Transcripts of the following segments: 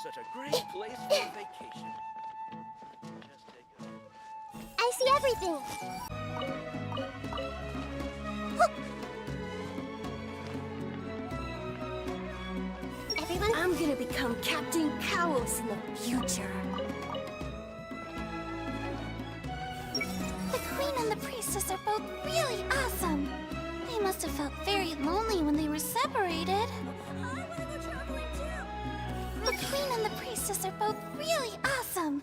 such a great place for a vacation. Just take a... I see everything. Everyone, I'm gonna become Captain Chaos in the future. The Queen and the Priestess are both really awesome. They must have felt very lonely when they were separated. I wanna go traveling too. The Queen and the Priestess are both really awesome.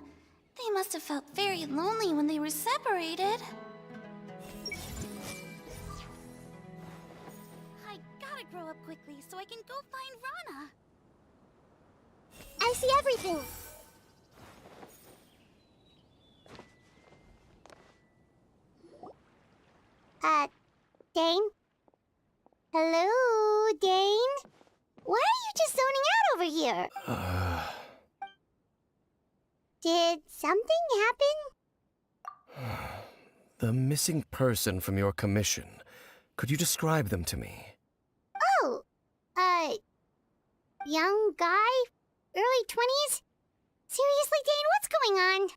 They must have felt very lonely when they were separated. I gotta grow up quickly so I can go find Rana. I see everything. Dane? Hello, Dane? Why are you just zoning out over here? Did something happen? The missing person from your commission. Could you describe them to me? Oh, young guy? Early 20s? Seriously, Dane, what's going on?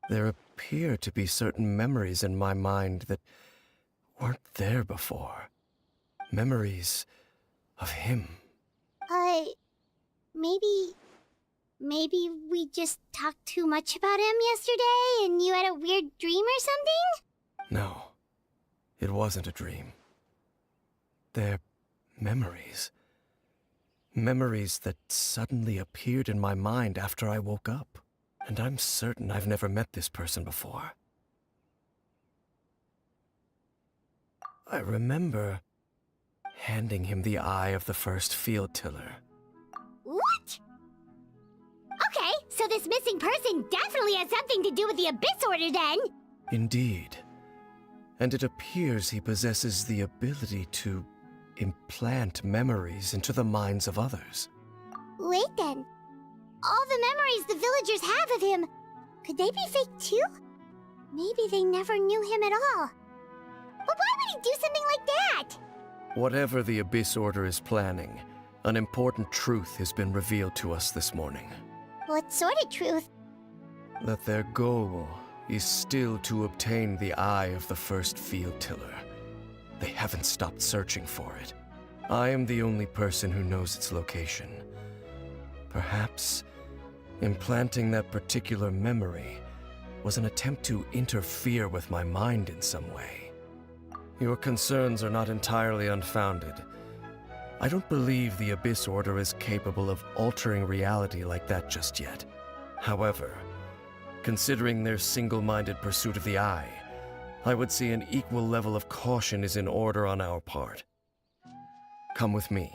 There appear to be certain memories in my mind that weren't there before. Memories of him. Maybe we just talked too much about him yesterday and you had a weird dream or something? No, it wasn't a dream. They're memories. Memories that suddenly appeared in my mind after I woke up. And I'm certain I've never met this person before. I remember handing him the eye of the first field tiller. What? Okay, so this missing person definitely has something to do with the Abyss Order then. Indeed. And it appears he possesses the ability to implant memories into the minds of others. Wait then. All the memories the villagers have of him, could they be fake too? Maybe they never knew him at all. But why would he do something like that? Whatever the Abyss Order is planning, an important truth has been revealed to us this morning. What sort of truth? That their goal is still to obtain the eye of the first field tiller. They haven't stopped searching for it. I am the only person who knows its location. Perhaps implanting that particular memory was an attempt to interfere with my mind in some way. Your concerns are not entirely unfounded. I don't believe the Abyss Order is capable of altering reality like that just yet. However, considering their single-minded pursuit of the eye, I would say an equal level of caution is in order on our part. Come with me.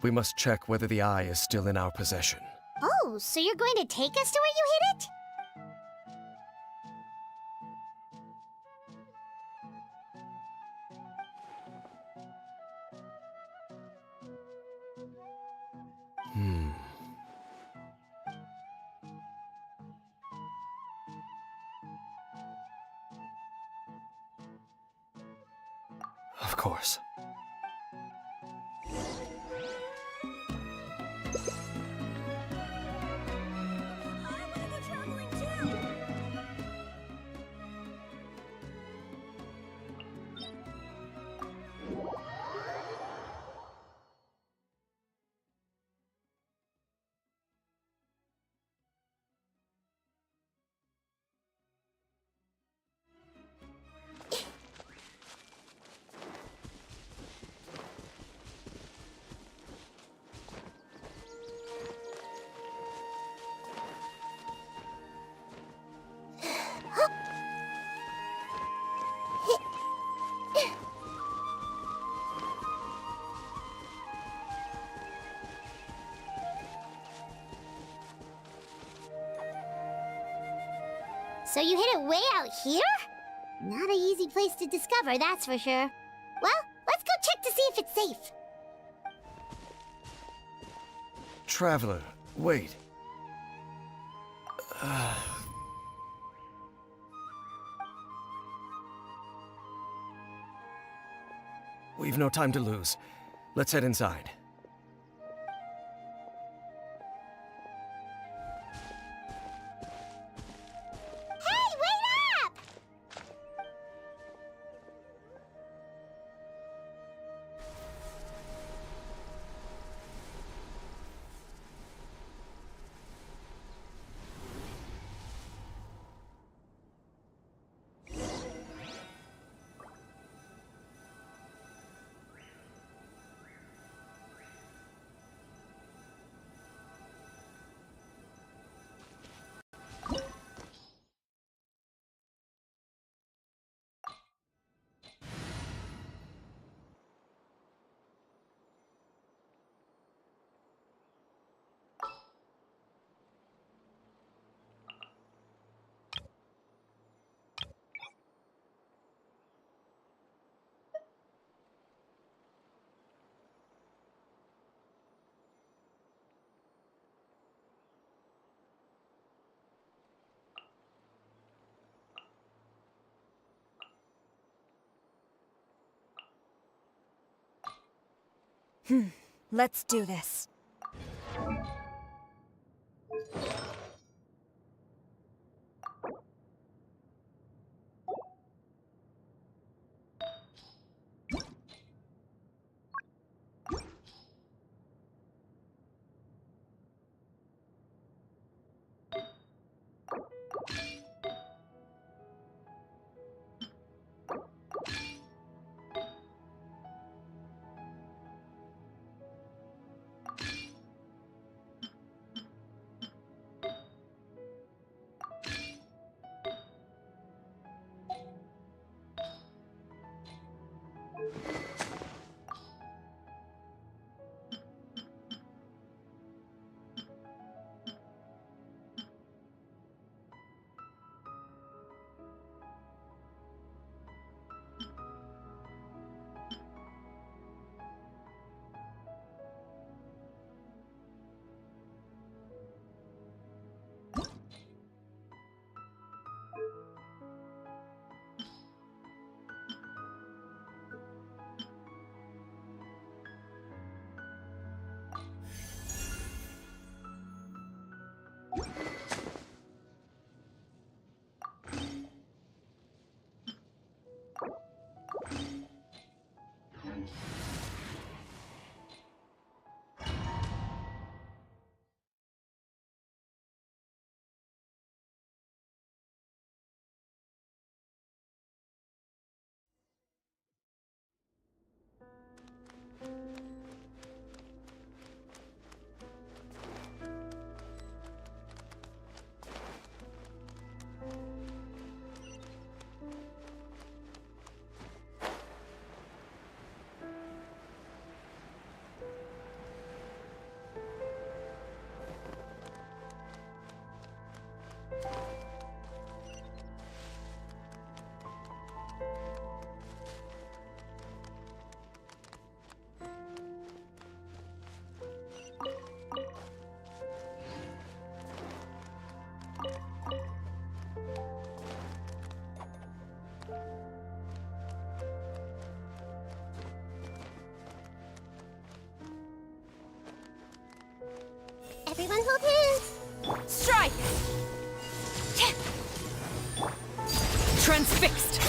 We must check whether the eye is still in our possession. Oh, so you're going to take us to where you hid it? Of course. So you hid it way out here? Not an easy place to discover, that's for sure. Well, let's go check to see if it's safe. Traveler, wait. We've no time to lose. Let's head inside. Let's do this. Everyone hold hands. Strike! Transfixed!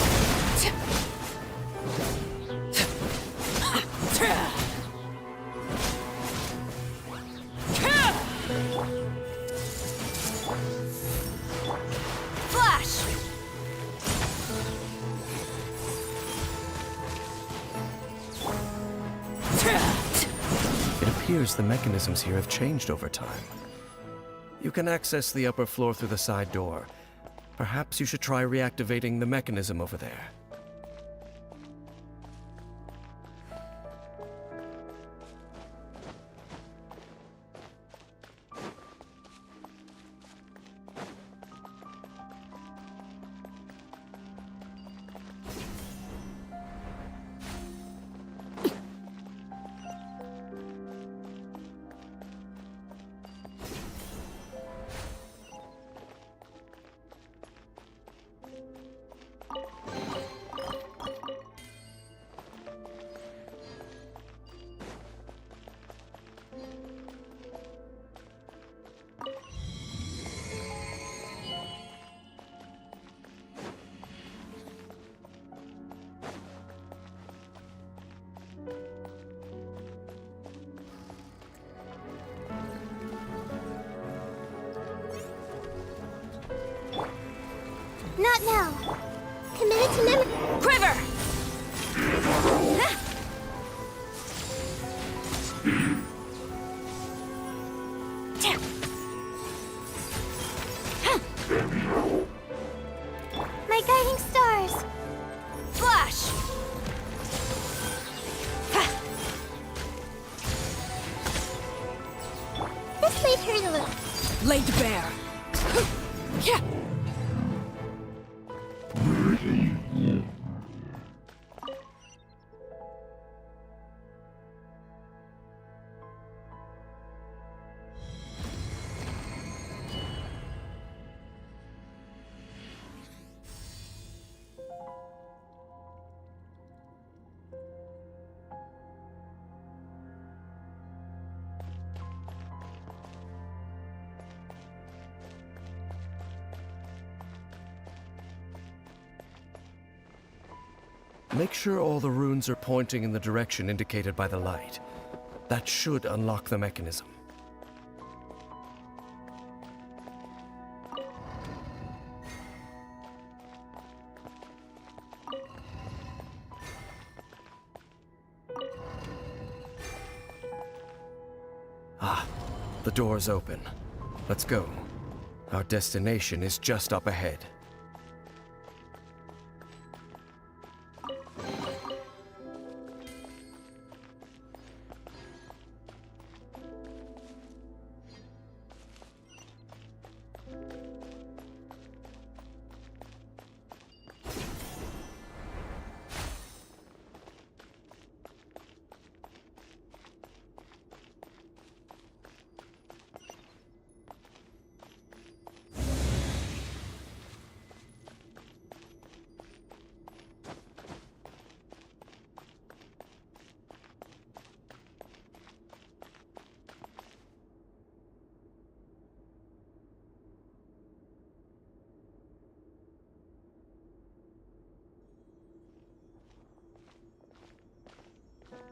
Flash! It appears the mechanisms here have changed over time. You can access the upper floor through the side door. Perhaps you should try reactivating the mechanism over there. Not now. Committed to memory. Quiver! My guiding stars. Flash! This might hurt a little. Laid bare. Yeah. Make sure all the runes are pointing in the direction indicated by the light. That should unlock the mechanism. Ah, the door's open. Let's go. Our destination is just up ahead.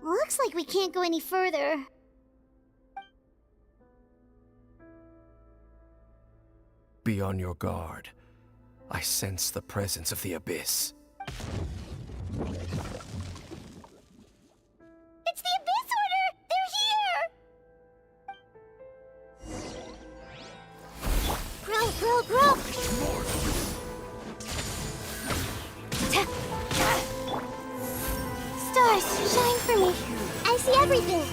Looks like we can't go any further. Be on your guard. I sense the presence of the Abyss. It's the Abyss Order! They're here! Grow! Stars, shine for me. I see everything.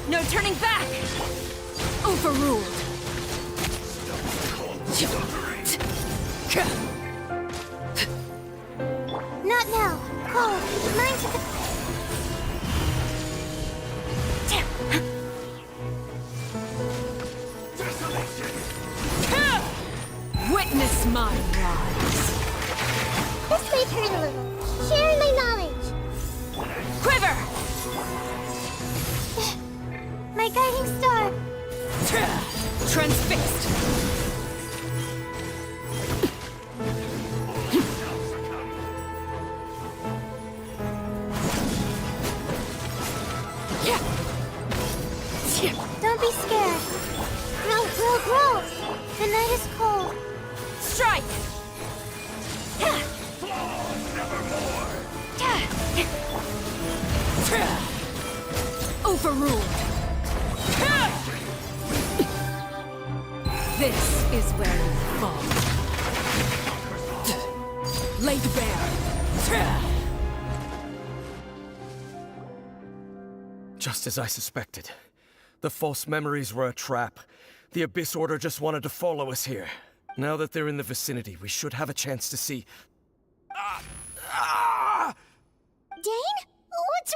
No turning back! Overruled! Not now. Cold. Mine to the... Witness my rise! This may hurt a little. Sharing my knowledge. Quiver! My guiding star. Transfixed! Don't be scared. Grow! The night is cold. Strike! Overruled! This is where you fall. Laid bare! Just as I suspected. The false memories were a trap. The Abyss Order just wanted to follow us here. Now that they're in the vicinity, we should have a chance to see... Dane? What's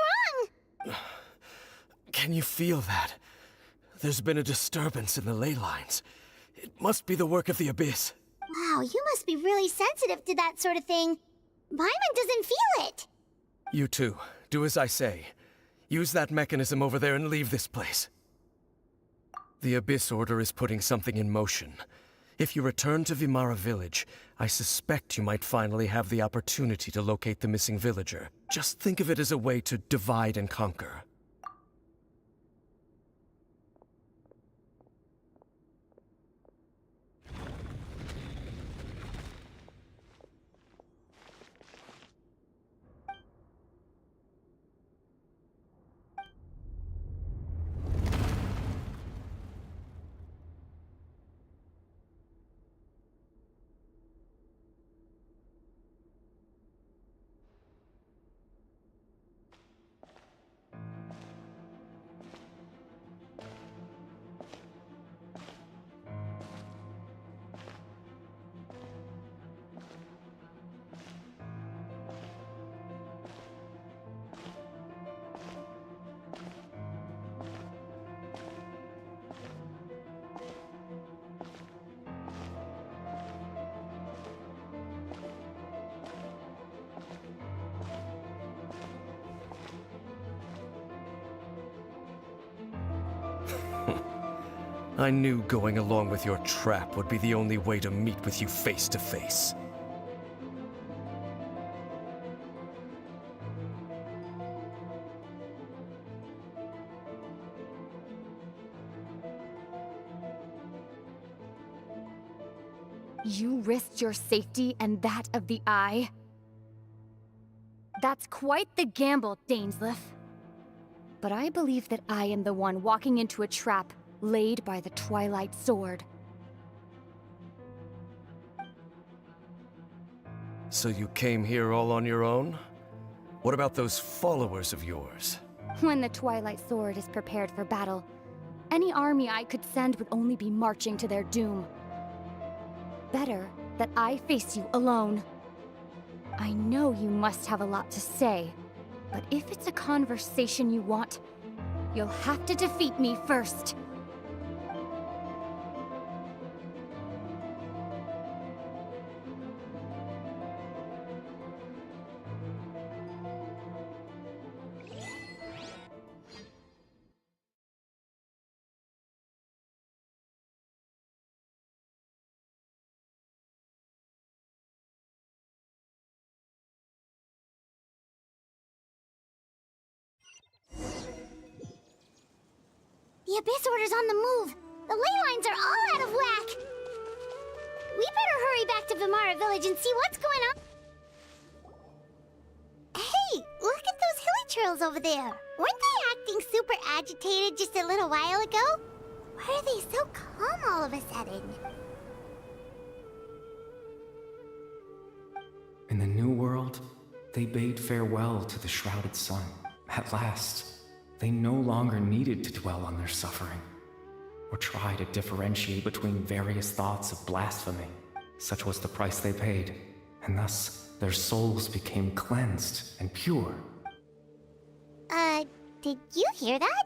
wrong? Can you feel that? There's been a disturbance in the ley lines. It must be the work of the Abyss. Wow, you must be really sensitive to that sort of thing. Paimon doesn't feel it. You too. Do as I say. Use that mechanism over there and leave this place. The Abyss Order is putting something in motion. If you return to Vimara Village, I suspect you might finally have the opportunity to locate the missing villager. Just think of it as a way to divide and conquer. I knew going along with your trap would be the only way to meet with you face to face. You risked your safety and that of the Eye? That's quite the gamble, Dainsleif. But I believe that I am the one walking into a trap laid by the Twilight Sword. So you came here all on your own? What about those followers of yours? When the Twilight Sword is prepared for battle, any army I could send would only be marching to their doom. Better that I face you alone. I know you must have a lot to say, but if it's a conversation you want, you'll have to defeat me first. The Abyss Order's on the move. The ley lines are all out of whack. We better hurry back to Vimara Village and see what's going on. Hey, look at those hilly churls over there. Weren't they acting super agitated just a little while ago? Why are they so calm all of a sudden? In the New World, they bade farewell to the shrouded sun. At last, they no longer needed to dwell on their suffering, or try to differentiate between various thoughts of blasphemy. Such was the price they paid, and thus their souls became cleansed and pure. Did you hear that?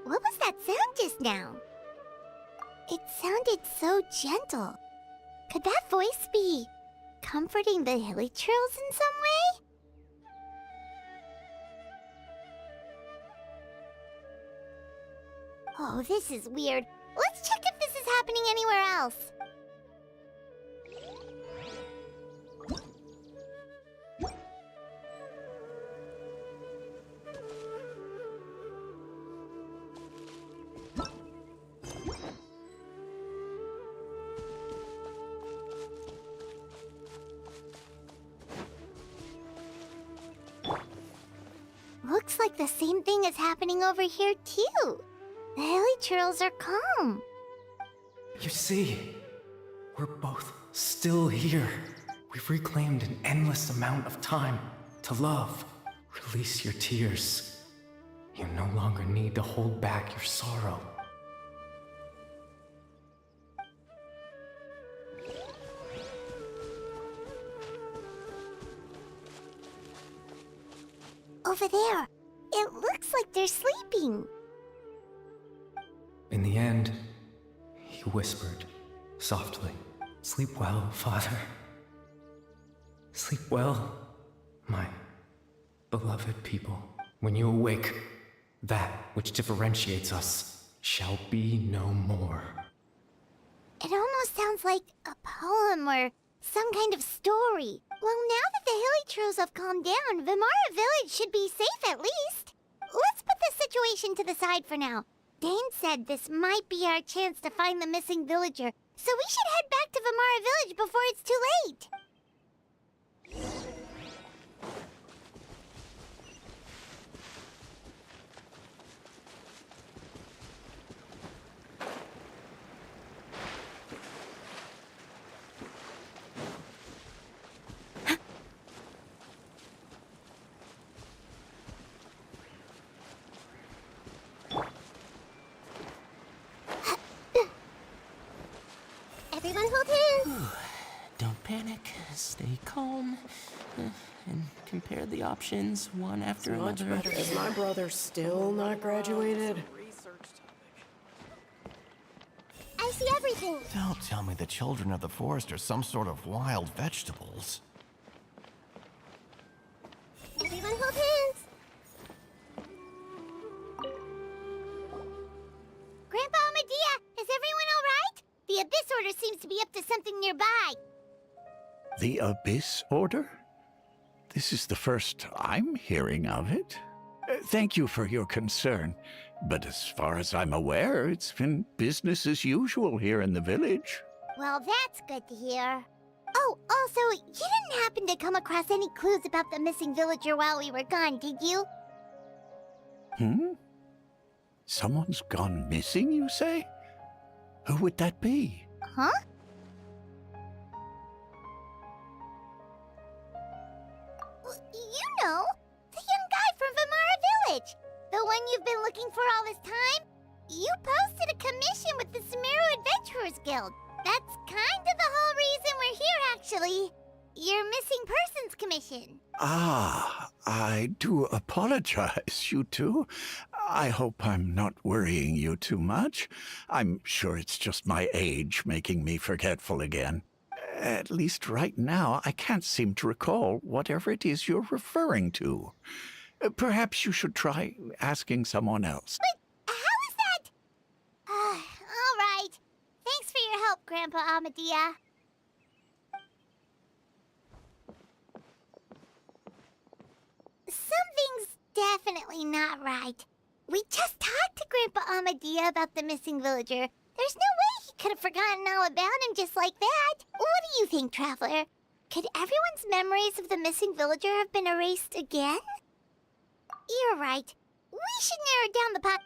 What was that sound just now? It sounded so gentle. Could that voice be comforting the hilly churls in some way? Oh, this is weird. Let's check if this is happening anywhere else. Looks like the same thing is happening over here, too. The hilly churls are calm. You see, we're both still here. We've reclaimed an endless amount of time to love. Release your tears. You no longer need to hold back your sorrow. Over there. It looks like they're sleeping. In the end, he whispered, softly, "Sleep well, Father. Sleep well, my beloved people. When you awake, that which differentiates us shall be no more." It almost sounds like a poem or some kind of story. Well, now that the hilly churls have calmed down, Vimara Village should be safe at least. Let's put this situation to the side for now. Dane said this might be our chance to find the missing villager, so we should head back to Vimara Village before it's too late. Everyone hold hands. Don't panic, stay calm, and compare the options one after Much another. better. Is my brother still not graduated? Research topic. I see everything. Don't tell me the children of the forest are some sort of wild vegetables. Everyone hold hands. Grandpa Medea, is everyone all right? The Abyss Order seems to be up to something nearby. The Abyss Order? This is the first I'm hearing of it. Thank you for your concern, but as far as I'm aware, it's been business as usual here in the village. Well, that's good to hear. Oh, also, you didn't happen to come across any clues about the missing villager while we were gone, did you? Someone's gone missing, you say? Who would that be? Huh? You know, the young guy from Vamara Village. The one you've been looking for all this time. You posted a commission with the Sumeru Adventurers Guild. That's kind of the whole reason we're here, actually. Your missing persons commission. Ah, I do apologize, you two. I hope I'm not worrying you too much. I'm sure it's just my age making me forgetful again. At least right now, I can't seem to recall whatever it is you're referring to. Perhaps you should try asking someone else. But how is that? All right. Thanks for your help, Grandpa Amadia. Something's definitely not right. We just talked to Grandpa Amadia about the missing villager. There's no way he could have forgotten all about him just like that. What do you think, Traveler? Could everyone's memories of the missing villager have been erased again? You're right. We should narrow down the pot.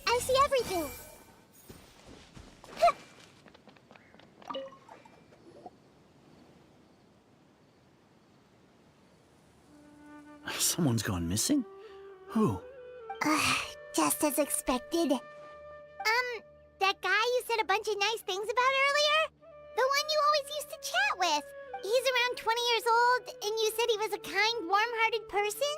I see everything. Someone's gone missing? Who? Just as expected. That guy you said a bunch of nice things about earlier? The one you always used to chat with. He's around 20 years old, and you said he was a kind, warm-hearted person?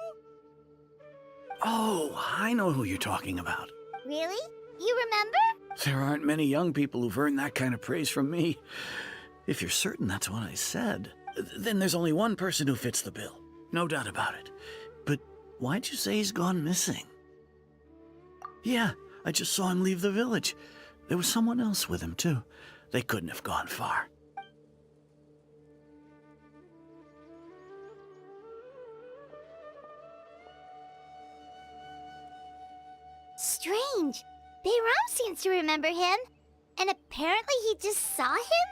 Oh, I know who you're talking about. Really? You remember? There aren't many young people who've earned that kind of praise from me. If you're certain that's what I said, then there's only one person who fits the bill. No doubt about it. But why'd you say he's gone missing? Yeah, I just saw him leave the village. There was someone else with him, too. They couldn't have gone far. Strange. Bayram seems to remember him. And apparently he just saw him?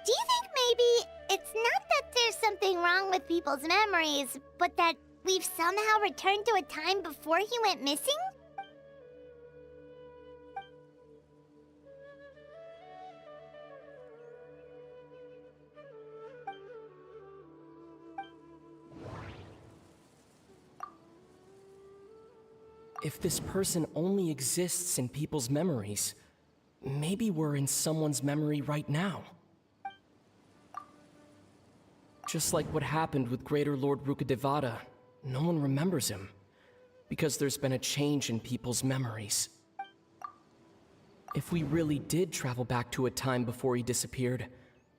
Do you think maybe it's not that there's something wrong with people's memories, but that we've somehow returned to a time before he went missing? If this person only exists in people's memories, maybe we're in someone's memory right now. Just like what happened with Greater Lord Rukkhadevata, no one remembers him, because there's been a change in people's memories. If we really did travel back to a time before he disappeared,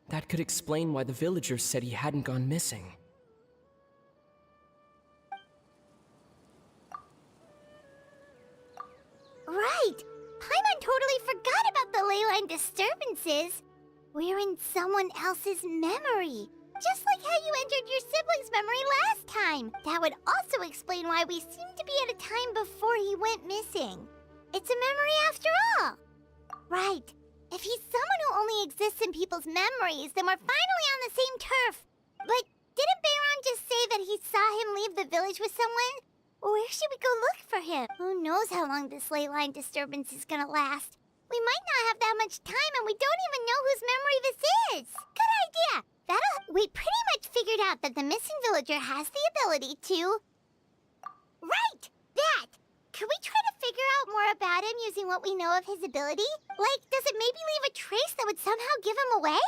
that could explain why the villagers said he hadn't gone missing. Right! Paimon totally forgot about the leyline disturbances. We're in someone else's memory. Just like how you entered your sibling's memory last time. That would also explain why we seem to be at a time before he went missing. It's a memory after all. Right. If he's someone who only exists in people's memories, then we're finally on the same turf. But didn't Bayron just say that he saw him leave the village with someone? Where should we go look for him? Who knows how long this ley line disturbance is gonna last? We might not have that much time, and we don't even know whose memory this is. Good idea. We pretty much figured out that the missing villager has the ability to... Right! That! Could we try to figure out more about him using what we know of his ability? Like, does it maybe leave a trace that would somehow give him away?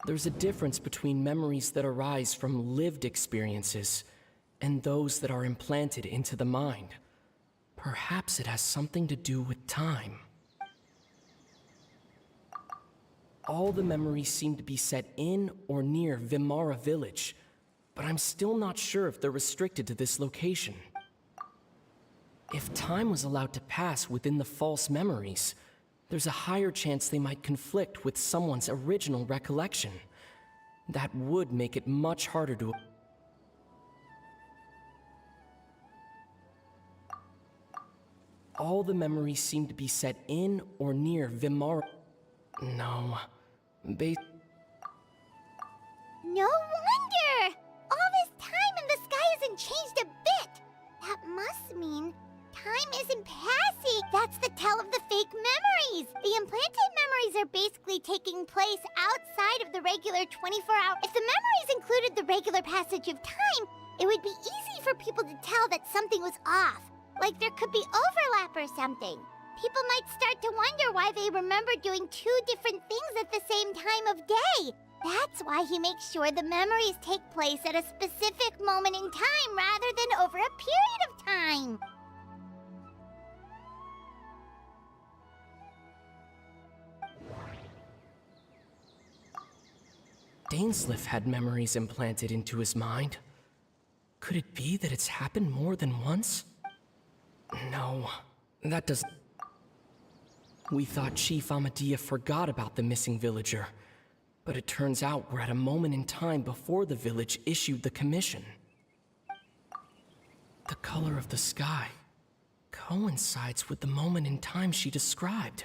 There's a difference between memories that arise from lived experiences and those that are implanted into the mind. Perhaps it has something to do with time. All the memories seem to be set in or near Vimara village, but I'm still not sure if they're restricted to this location. If time was allowed to pass within the false memories, there's a higher chance they might conflict with someone's original recollection. That would make it much harder to... All the memories seem to be set in or near Vimara... No. No wonder! All this time and the sky hasn't changed a bit! That must mean time isn't passing! That's the tell of the fake memories! The implanted memories are basically taking place outside of the regular 24-hour... If the memories included the regular passage of time, it would be easy for people to tell that something was off. Like there could be overlap or something. People might start to wonder why they remember doing two different things at the same time of day. That's why he makes sure the memories take place at a specific moment in time rather than over a period of time. Dainsleif had memories implanted into his mind. Could it be that it's happened more than once? No, that doesn't... We thought Chief Amadea forgot about the missing villager, but it turns out we're at a moment in time before the village issued the commission. The color of the sky coincides with the moment in time she described.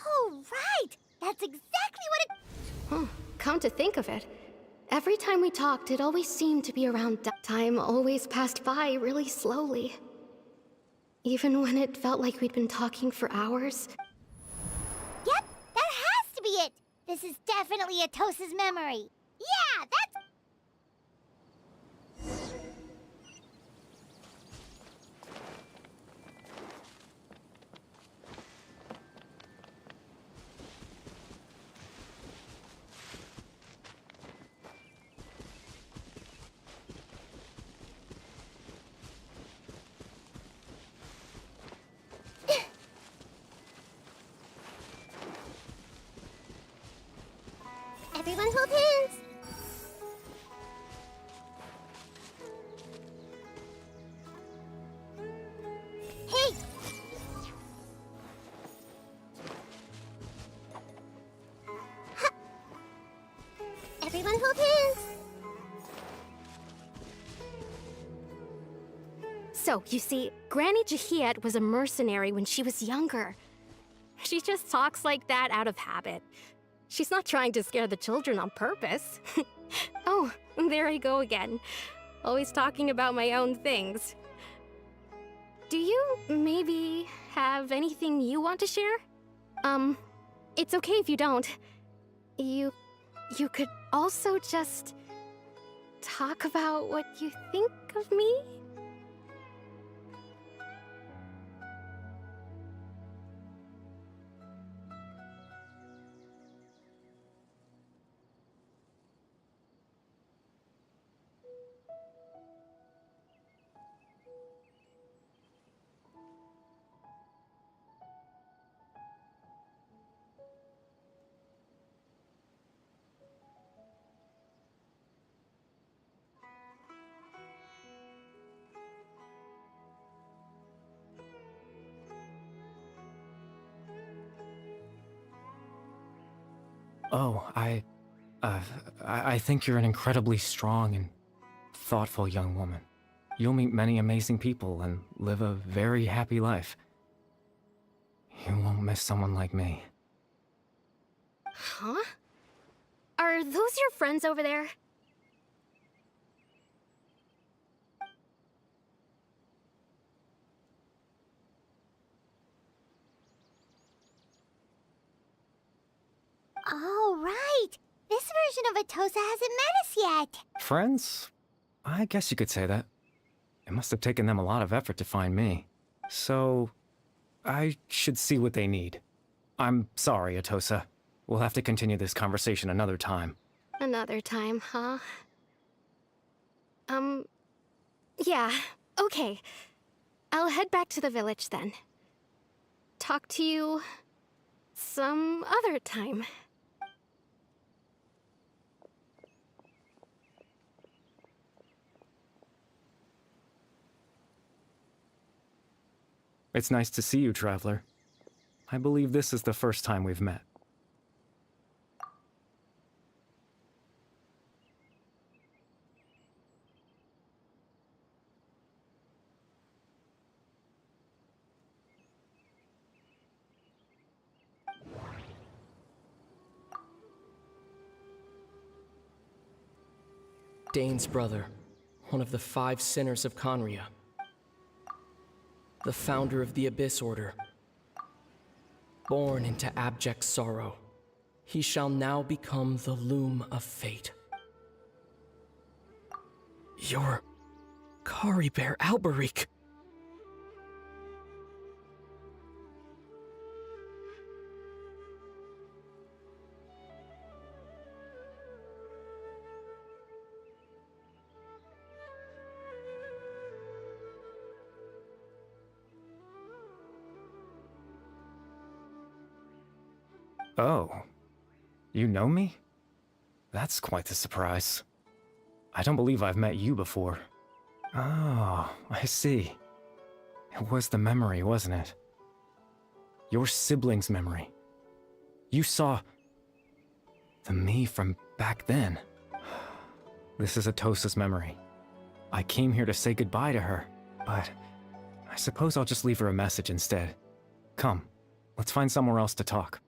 Oh, right! That's exactly what it... Come to think of it, every time we talked, it always seemed to be around time always passed by really slowly. Even when it felt like we'd been talking for hours. Yep, that has to be it! This is definitely Atosa's memory. Yeah, that's... Everyone hold hands! Hey! Ha! Everyone hold hands! So, you see, Granny Jahiet was a mercenary when she was younger. She just talks like that out of habit. She's not trying to scare the children on purpose. Oh, there I go again. Always talking about my own things. Do you maybe have anything you want to share? It's okay if you don't. You could also just talk about what you think of me? Oh, I think you're an incredibly strong and thoughtful young woman. You'll meet many amazing people and live a very happy life. You won't miss someone like me. Huh? Are those your friends over there? Oh, right! This version of Atosa hasn't met us yet! Friends? I guess you could say that. It must have taken them a lot of effort to find me. So, I should see what they need. I'm sorry, Atosa. We'll have to continue this conversation another time. Another time, huh? Yeah, okay. I'll head back to the village then. Talk to you some other time. It's nice to see you, Traveler. I believe this is the first time we've met. Dane's brother, one of the 5 sinners of Conria. The founder of the Abyss Order. Born into abject sorrow, he shall now become the Loom of Fate. You're Kari Bear Alberic. Oh, you know me? That's quite the surprise. I don't believe I've met you before. Oh, I see. It was the memory, wasn't it? Your sibling's memory. You saw the me from back then. This is Atosa's memory. I came here to say goodbye to her, but I suppose I'll just leave her a message instead. Come, let's find somewhere else to talk.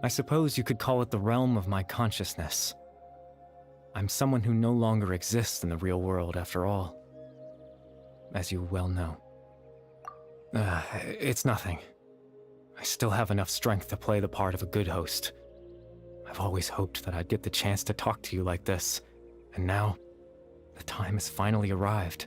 I suppose you could call it the realm of my consciousness. I'm someone who no longer exists in the real world, after all. As you well know. It's nothing. I still have enough strength to play the part of a good host. I've always hoped that I'd get the chance to talk to you like this, and now, the time has finally arrived.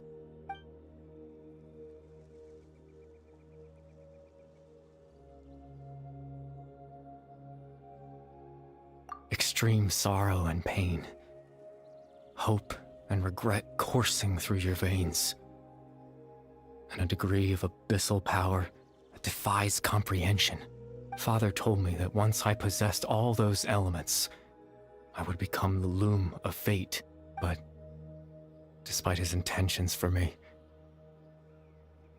Extreme sorrow and pain. Hope and regret coursing through your veins. And a degree of abyssal power that defies comprehension. Father told me that once I possessed all those elements, I would become the Loom of Fate, but despite his intentions for me,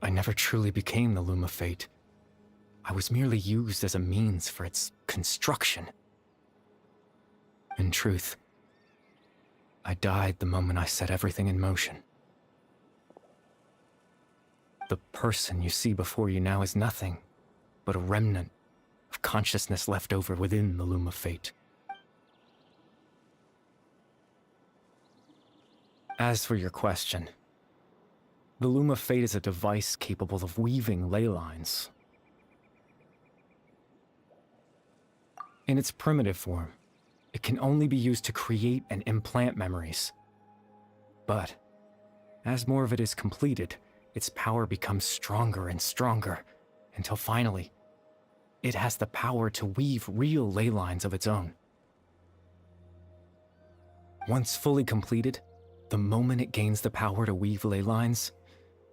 I never truly became the Loom of Fate. I was merely used as a means for its construction. In truth, I died the moment I set everything in motion. The person you see before you now is nothing but a remnant of consciousness left over within the Loom of Fate. As for your question, the Loom of Fate is a device capable of weaving ley lines. In its primitive form, it can only be used to create and implant memories. But, as more of it is completed, its power becomes stronger and stronger, until finally, it has the power to weave real ley lines of its own. Once fully completed, the moment it gains the power to weave ley lines,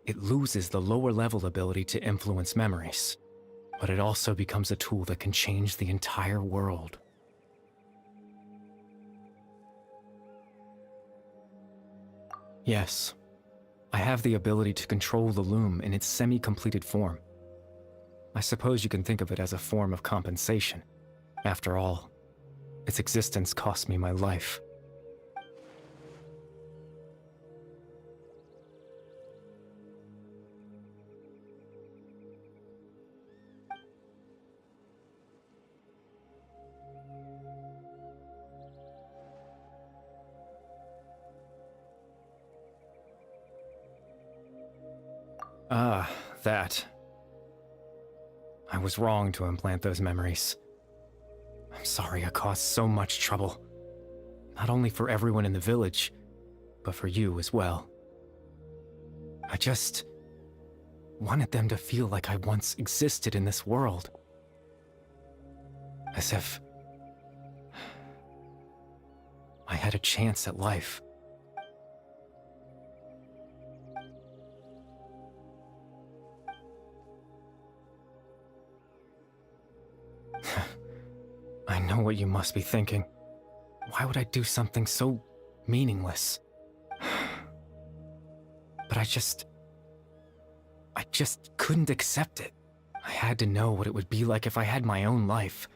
it loses the lower level ability to influence memories. But it also becomes a tool that can change the entire world. Yes, I have the ability to control the loom in its semi-completed form. I suppose you can think of it as a form of compensation. After all, its existence cost me my life. Ah, that. I was wrong to implant those memories. I'm sorry I caused so much trouble. Not only for everyone in the village, but for you as well. I just wanted them to feel like I once existed in this world. As if I had a chance at life. I know what you must be thinking. Why would I do something so meaningless? But I just couldn't accept it. I had to know what it would be like if I had my own life.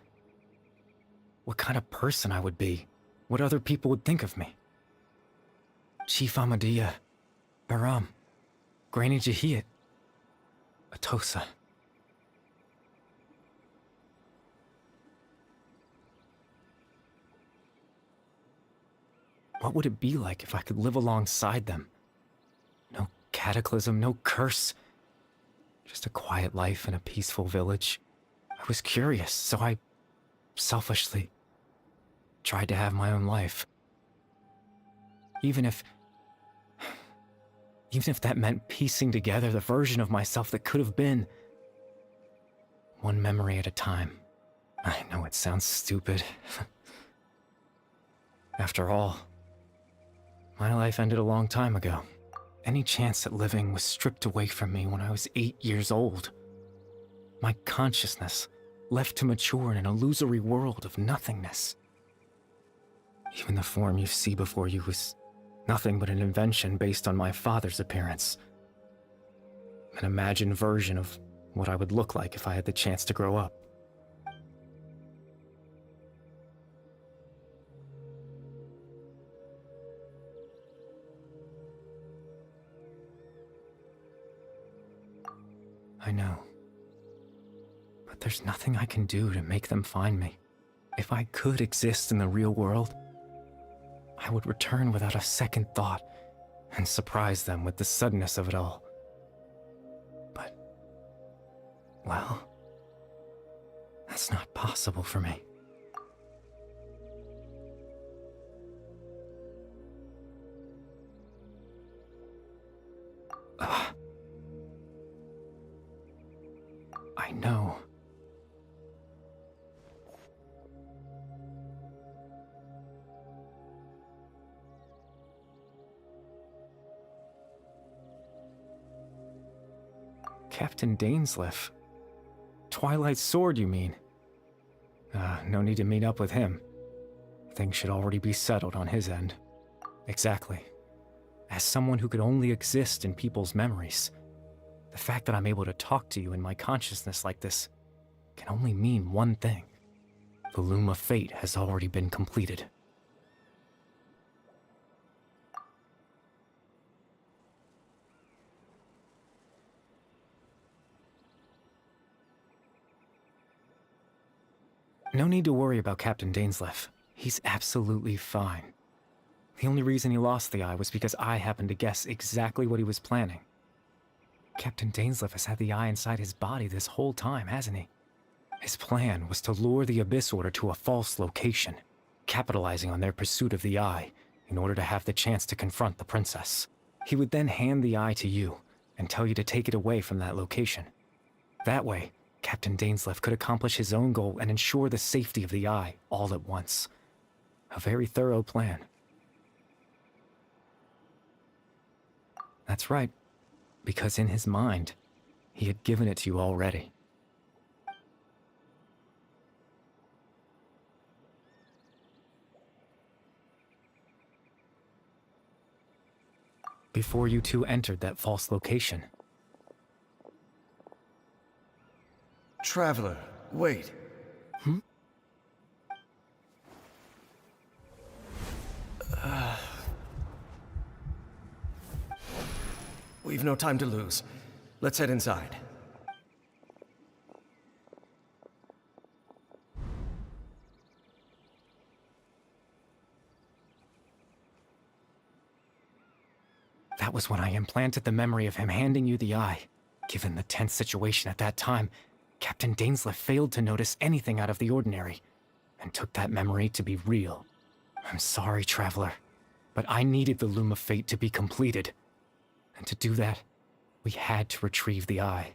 What kind of person I would be. What other people would think of me. Chief Amadea, Baram, Granny Jahiat, Atosa. What would it be like if I could live alongside them? No cataclysm, no curse. Just a quiet life in a peaceful village. I was curious, so I selfishly tried to have my own life. Even if that meant piecing together the version of myself that could have been. One memory at a time. I know it sounds stupid. After all, my life ended a long time ago. Any chance at living was stripped away from me when I was 8 years old. My consciousness left to mature in an illusory world of nothingness. Even the form you see before you was nothing but an invention based on my father's appearance. An imagined version of what I would look like if I had the chance to grow up. I know. But there's nothing I can do to make them find me. If I could exist in the real world, I would return without a second thought and surprise them with the suddenness of it all. But, well, that's not possible for me. I know. Captain Dainsleif. Twilight Sword, you mean? No need to meet up with him. Things should already be settled on his end. Exactly. As someone who could only exist in people's memories, the fact that I'm able to talk to you in my consciousness like this can only mean one thing. The loom of fate has already been completed. No need to worry about Captain Dainsleif. He's absolutely fine. The only reason he lost the eye was because I happened to guess exactly what he was planning. Captain Dainsleif has had the eye inside his body this whole time, hasn't he? His plan was to lure the Abyss Order to a false location, capitalizing on their pursuit of the eye in order to have the chance to confront the princess. He would then hand the eye to you and tell you to take it away from that location. That way, Captain Dainsleif could accomplish his own goal and ensure the safety of the Eye all at once. A very thorough plan. That's right, because in his mind, he had given it to you already. Before you two entered that false location. Traveler, wait. We've no time to lose. Let's head inside. That was when I implanted the memory of him handing you the Eye. Given the tense situation at that time, Captain Dainsleif failed to notice anything out of the ordinary, and took that memory to be real. I'm sorry, Traveler, but I needed the Loom of Fate to be completed. And to do that, we had to retrieve the Eye.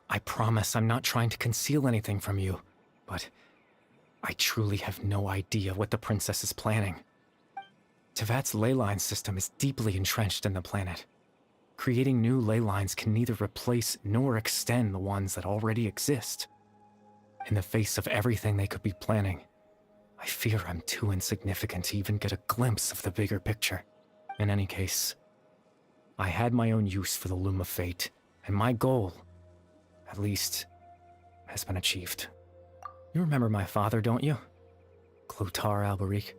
I promise I'm not trying to conceal anything from you, but I truly have no idea what the Princess is planning. Tevat's ley line system is deeply entrenched in the planet. Creating new ley lines can neither replace nor extend the ones that already exist. In the face of everything they could be planning, I fear I'm too insignificant to even get a glimpse of the bigger picture. In any case, I had my own use for the Loom of Fate, and my goal, at least, has been achieved. You remember my father, don't you? Clotar Alberic.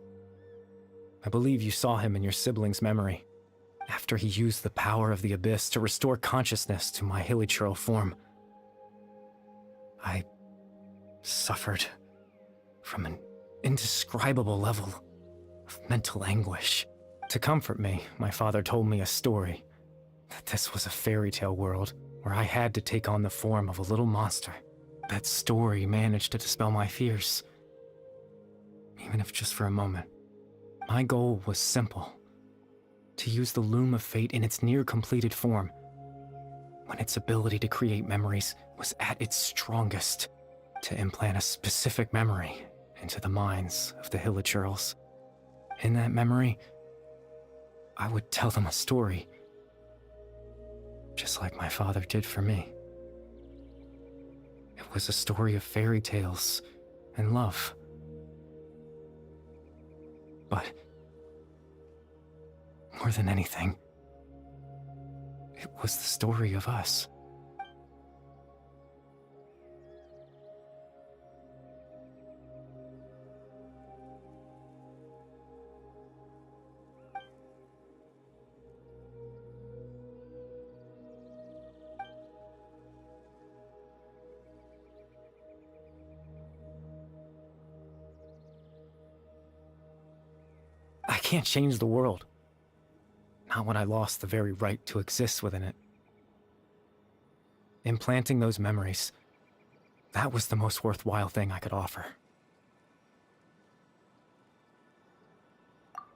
I believe you saw him in your sibling's memory. After he used the power of the Abyss to restore consciousness to my hilichurl form, I suffered from an indescribable level of mental anguish. To comfort me, my father told me a story, that this was a fairy tale world where I had to take on the form of a little monster. That story managed to dispel my fears, even if just for a moment. My goal was simple: to use the Loom of Fate in its near-completed form, when its ability to create memories was at its strongest, to implant a specific memory into the minds of the hilichurls. In that memory, I would tell them a story, just like my father did for me. It was a story of fairy tales and love. But more than anything, it was the story of us. I can't change the world. Not when I lost the very right to exist within it. Implanting those memories, that was the most worthwhile thing I could offer.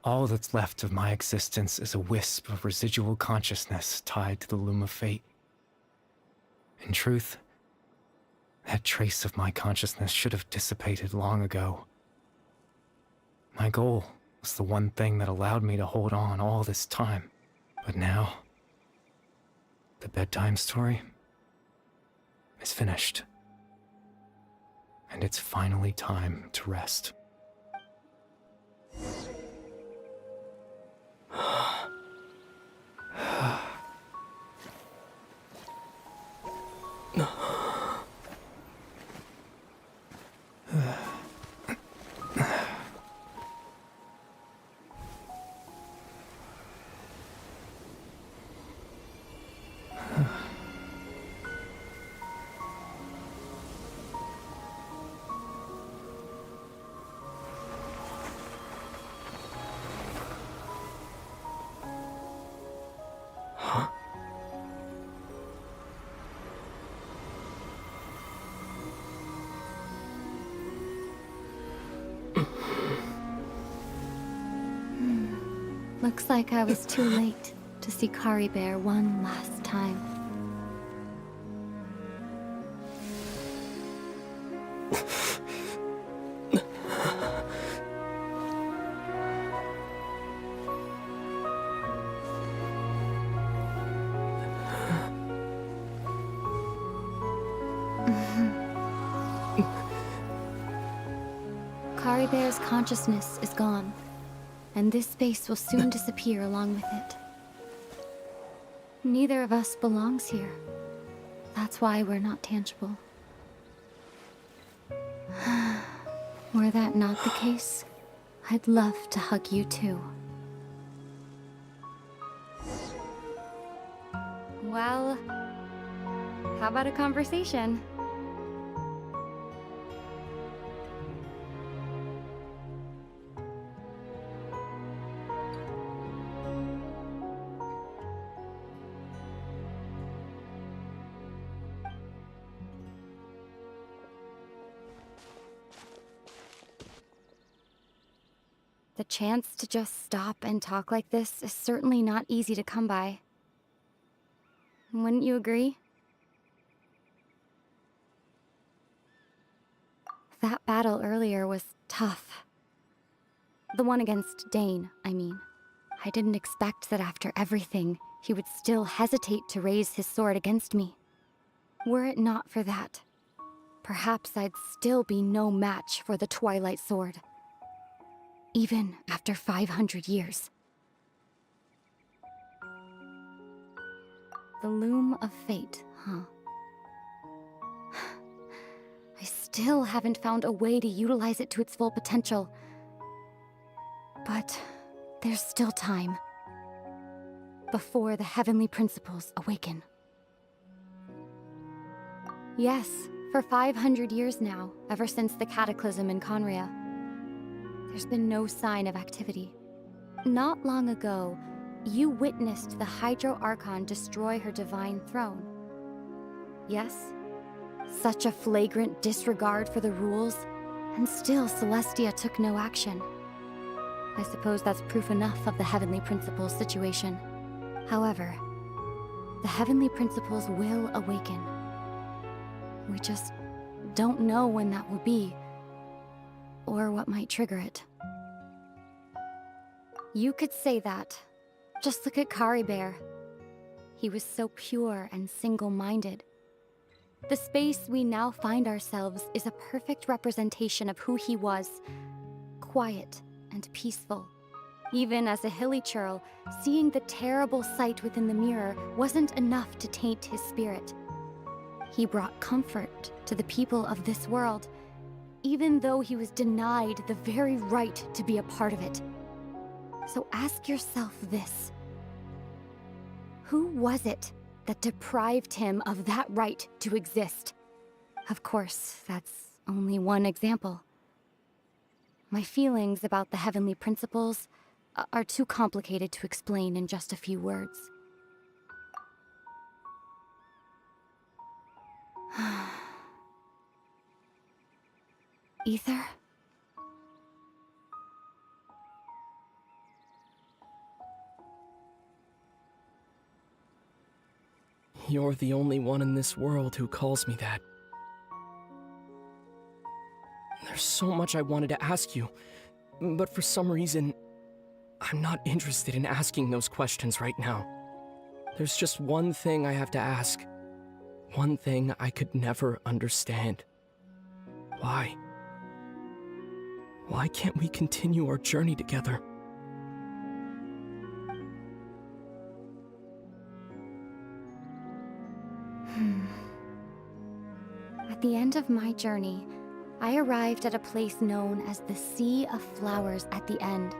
All that's left of my existence is a wisp of residual consciousness tied to the Loom of Fate. In truth, that trace of my consciousness should have dissipated long ago. My goal was the one thing that allowed me to hold on all this time. But now, the bedtime story is finished. And it's finally time to rest. Looks like I was too late to see Kari Bear one last time. Kari Bear's consciousness is gone, and this space will soon disappear along with it. Neither of us belongs here. That's why we're not tangible. Were that not the case, I'd love to hug you too. Well, how about a conversation? The chance to just stop and talk like this is certainly not easy to come by. Wouldn't you agree? That battle earlier was tough. The one against Dane, I mean. I didn't expect that after everything, he would still hesitate to raise his sword against me. Were it not for that, perhaps I'd still be no match for the Twilight Sword. Even after 500 years. The loom of fate, huh? I still haven't found a way to utilize it to its full potential. But there's still time. Before the heavenly principles awaken. Yes, for 500 years now, ever since the cataclysm in Conria. There's been no sign of activity. Not long ago, you witnessed the Hydro Archon destroy her divine throne. Yes? Such a flagrant disregard for the rules, and still Celestia took no action. I suppose that's proof enough of the Heavenly Principles situation. However, the Heavenly Principles will awaken. We just don't know when that will be, or what might trigger it. You could say that. Just look at Kari Bear. He was so pure and single-minded. The space we now find ourselves is a perfect representation of who he was. Quiet and peaceful. Even as a hilly churl, seeing the terrible sight within the mirror wasn't enough to taint his spirit. He brought comfort to the people of this world, even though he was denied the very right to be a part of it. So ask yourself this. Who was it that deprived him of that right to exist? Of course, that's only one example. My feelings about the Heavenly Principles are too complicated to explain in just a few words. Ether? You're the only one in this world who calls me that. There's so much I wanted to ask you, but for some reason, I'm not interested in asking those questions right now. There's just one thing I have to ask. One thing I could never understand. Why? Why can't we continue our journey together? At the end of my journey, I arrived at a place known as the Sea of Flowers at the end.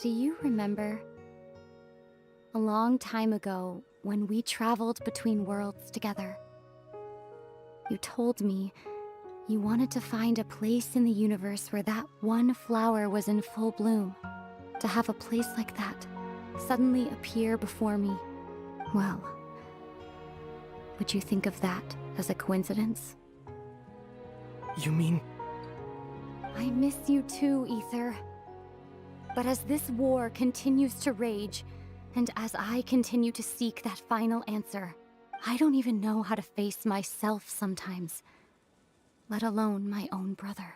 Do you remember? A long time ago, when we traveled between worlds together. You told me You wanted to find a place in the universe where that one flower was in full bloom. To have a place like that suddenly appear before me, well, would you think of that as a coincidence? You mean... I miss you too, Ether. But as this war continues to rage, and as I continue to seek that final answer, I don't even know how to face myself sometimes, let alone my own brother.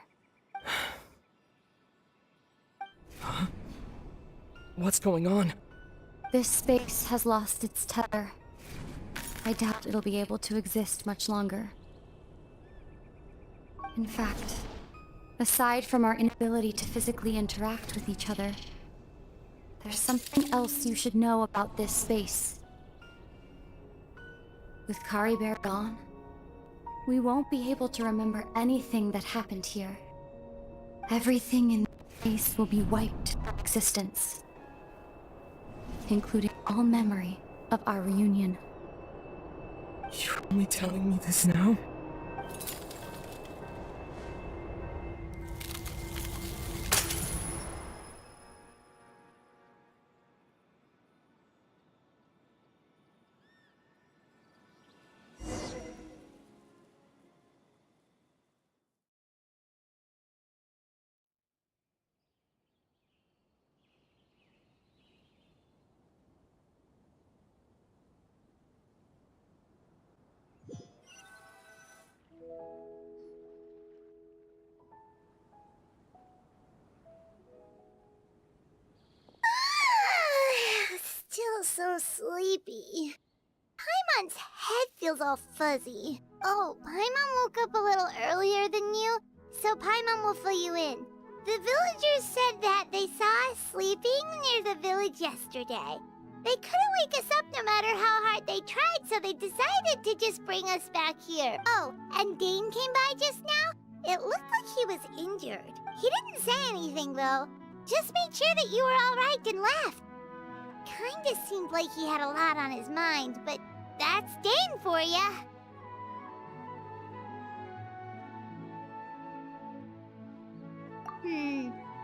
Huh? What's going on? This space has lost its tether. I doubt it'll be able to exist much longer. In fact, aside from our inability to physically interact with each other, there's something else you should know about this space. With Kari Bear gone, we won't be able to remember anything that happened here. Everything in this space will be wiped from existence, including all memory of our reunion. You're only telling me this now? Still so sleepy. Paimon's head feels all fuzzy. Oh, Paimon woke up a little earlier than you, so Paimon will fill you in. The villagers said that they saw us sleeping near the village yesterday. They couldn't wake us up no matter how hard they tried, so they decided to just bring us back here. Oh, and Dane came by just now. It looked like he was injured. He didn't say anything, though. Just made sure that you were all right and left. Kinda seemed like he had a lot on his mind, but that's Dane for ya.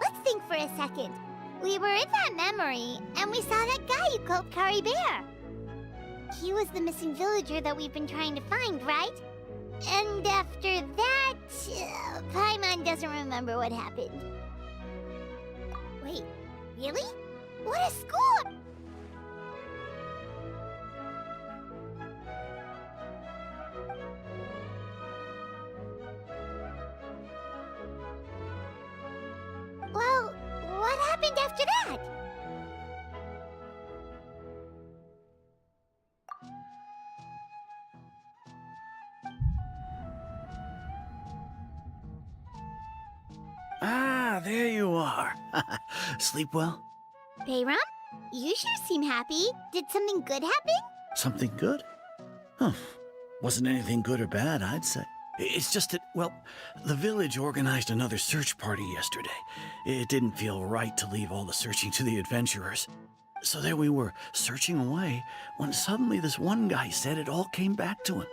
Let's think for a second. We were in that memory, and we saw that guy you called Kari Bear. He was the missing villager that we've been trying to find, right? And after that, Paimon doesn't remember what happened. Wait, really? What a score! Well, what happened after that? Ah, there you are. Sleep well? Bayram, you sure seem happy. Did something good happen? Something good? Huh. Wasn't anything good or bad, I'd say. It's just that, well, the village organized another search party yesterday. It didn't feel right to leave all the searching to the adventurers. So there we were, searching away, when suddenly this one guy said it all came back to him.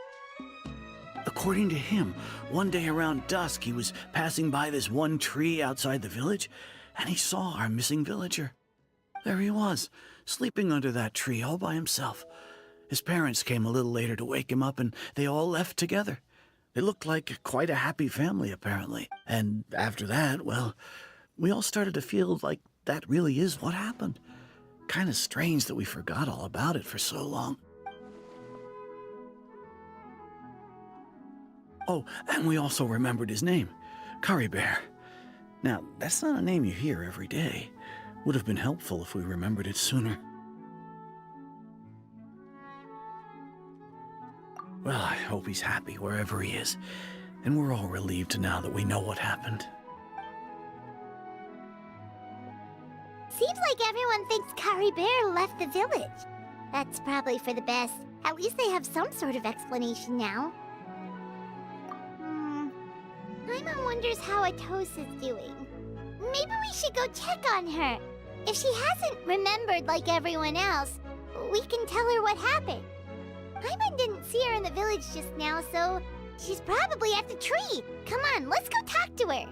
According to him, one day around dusk, he was passing by this one tree outside the village, and he saw our missing villager. There he was, sleeping under that tree all by himself. His parents came a little later to wake him up, and they all left together. They looked like quite a happy family, apparently. And after that, well, we all started to feel like that really is what happened. Kind of strange that we forgot all about it for so long. Oh, and we also remembered his name, Kari Bear. Now, that's not a name you hear every day. Would have been helpful if we remembered it sooner. Well, I hope he's happy wherever he is, and we're all relieved now that we know what happened. Seems like everyone thinks Kari Bear left the village. That's probably for the best. At least they have some sort of explanation now. Paimon wonders how Atos is doing. Maybe we should go check on her. If she hasn't remembered like everyone else, we can tell her what happened. Paimon didn't see her in the village just now, so She's probably at the tree. Come on, let's go talk to her.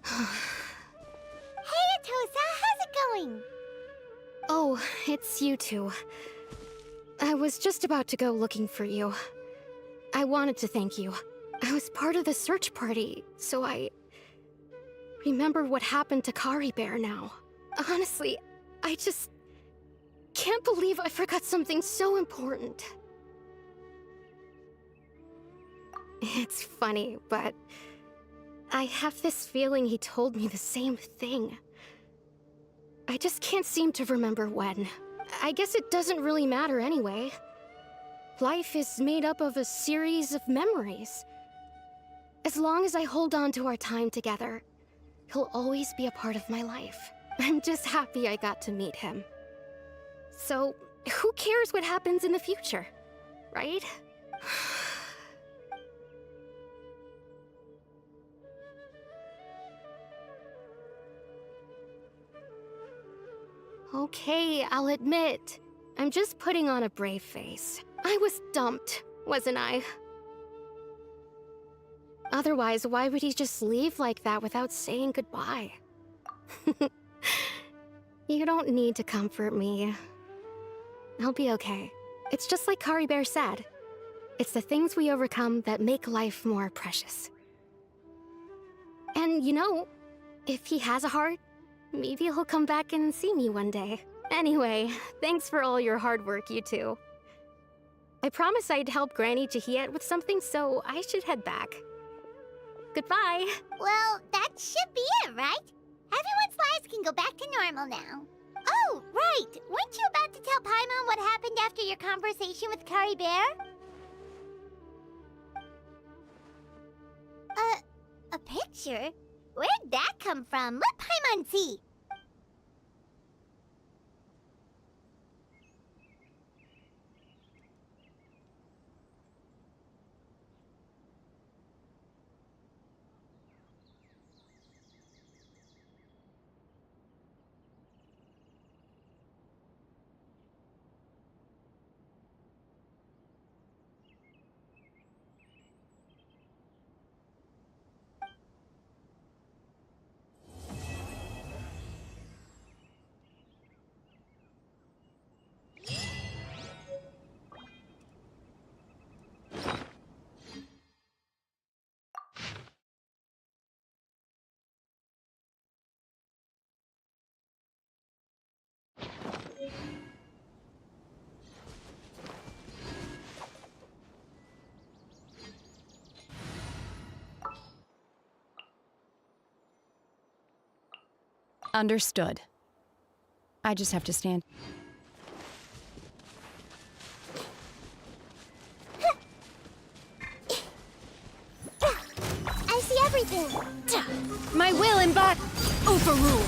Hey, Atosa, how's it going? Oh, it's you two. I was just about to go looking for you. I wanted to thank you. I was part of the search party, so I remember what happened to Kari Bear now. Honestly, I just can't believe I forgot something so important. It's funny, but I have this feeling he told me the same thing. I just can't seem to remember when. I guess it doesn't really matter anyway. Life is made up of a series of memories. As long as I hold on to our time together, he'll always be a part of my life. I'm just happy I got to meet him. So, who cares what happens in the future, right? Okay, I'll admit. I'm just putting on a brave face. I was dumped, wasn't I? Otherwise, why would he just leave like that without saying goodbye? You don't need to comfort me. I'll be okay. It's just like Kari Bear said. It's the things we overcome that make life more precious. And you know, if he has a heart, maybe he'll come back and see me one day. Anyway, thanks for all your hard work, you two. I promised I'd help Granny Jahiet with something, so I should head back. Goodbye. Well, that should be it, right? Everyone's lives can go back to normal now. Oh, right! Weren't you about to tell Paimon what happened after your conversation with Kari Bear? A picture? Where'd that come from? Let Paimon see! Understood. I just have to stand. I see everything! My will overruled.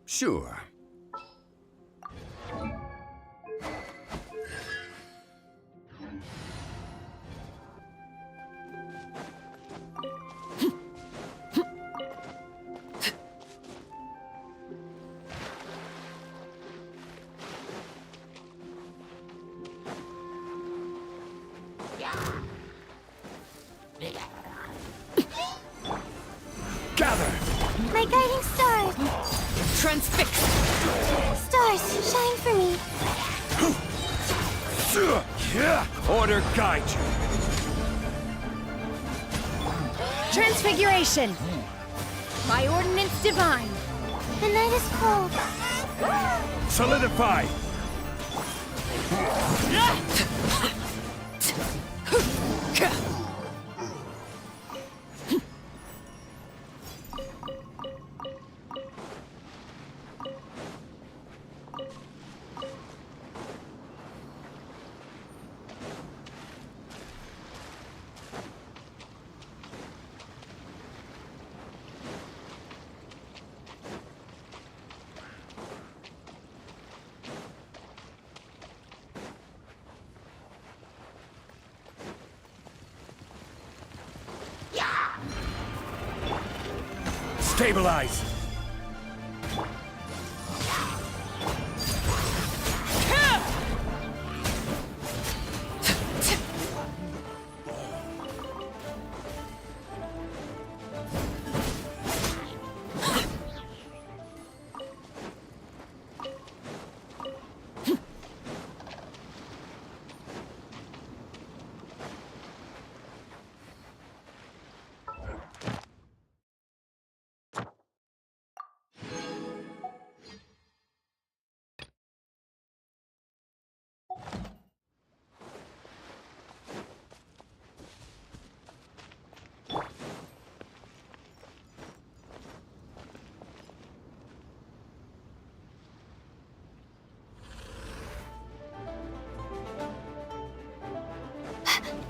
Sure. Gather! My guiding star! Transfix! Stars, shine for me! Order guide you. Transfiguration! My ordinance divine! The night is cold. Solidify! Stabilize!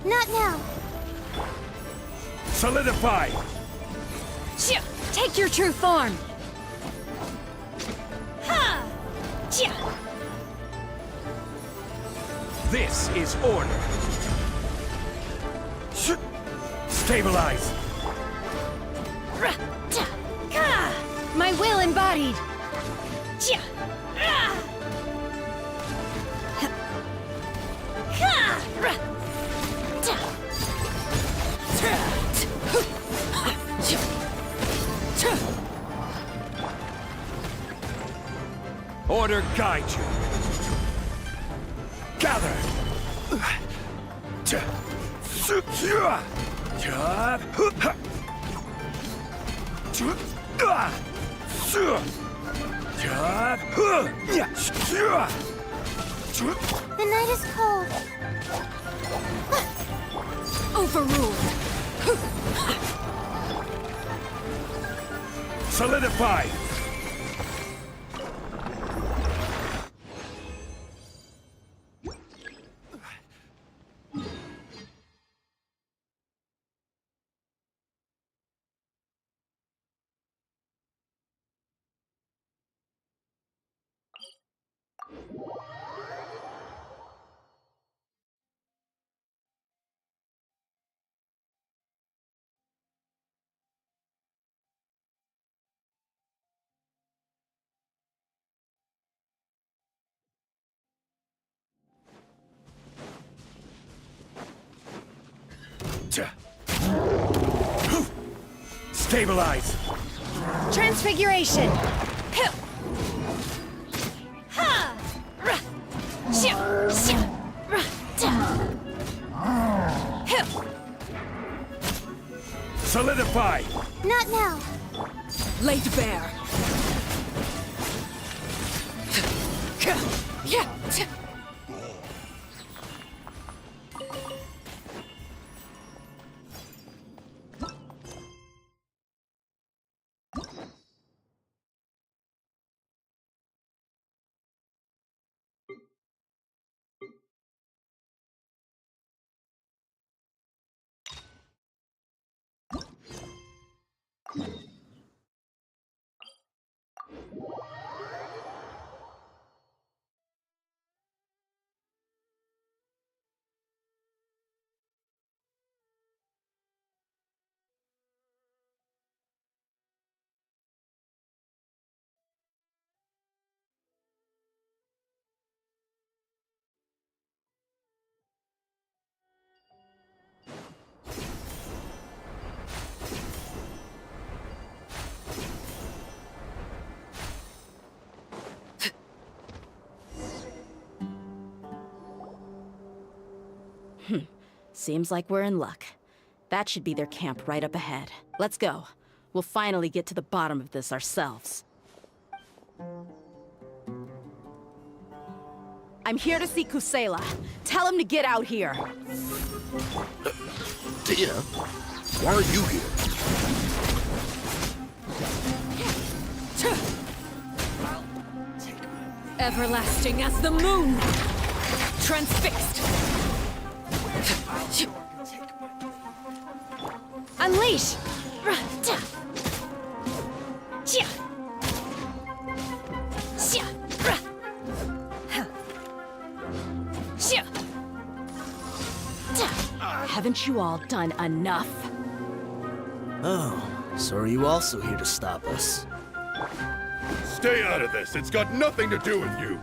Not now. Solidify! Take your true form! Ha! This is order. Stabilize! My will embodied! Order guide you. Gather. The night is cold. Overruled! Solidify! Stabilize! Transfiguration! Solidify! Not now. Laid bare! Seems like we're in luck. That should be their camp right up ahead. Let's go. We'll finally get to the bottom of this ourselves. I'm here to see Kusela. Tell him to get out here. Tia, why are you here? Everlasting as the moon! Transfixed! Unleash! Haven't you all done enough? Oh, so are you also here to stop us? Stay out of this! It's got nothing to do with you!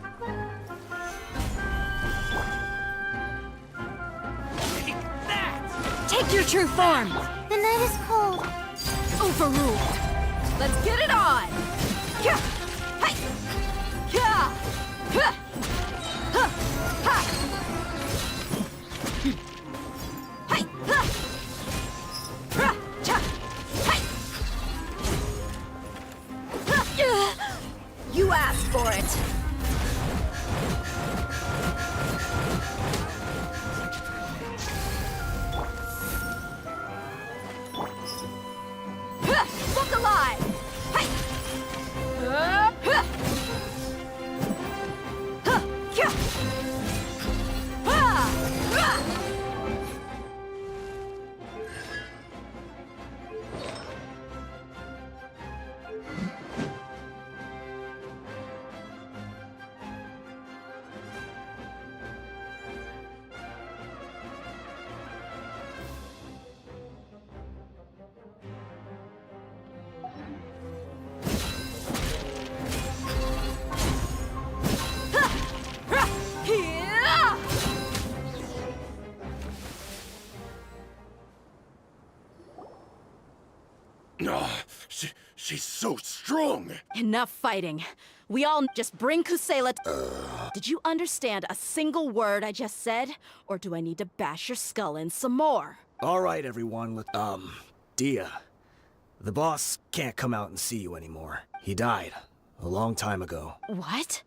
Take your true form! The night is cold. Overruled! Let's get it on! You asked for it! Look alive! She's so strong! Enough fighting. We all just bring Kusela. Did you understand a single word I just said? Or do I need to bash your skull in some more? All right, everyone. Dia. The boss can't come out and see you anymore. He died a long time ago. What?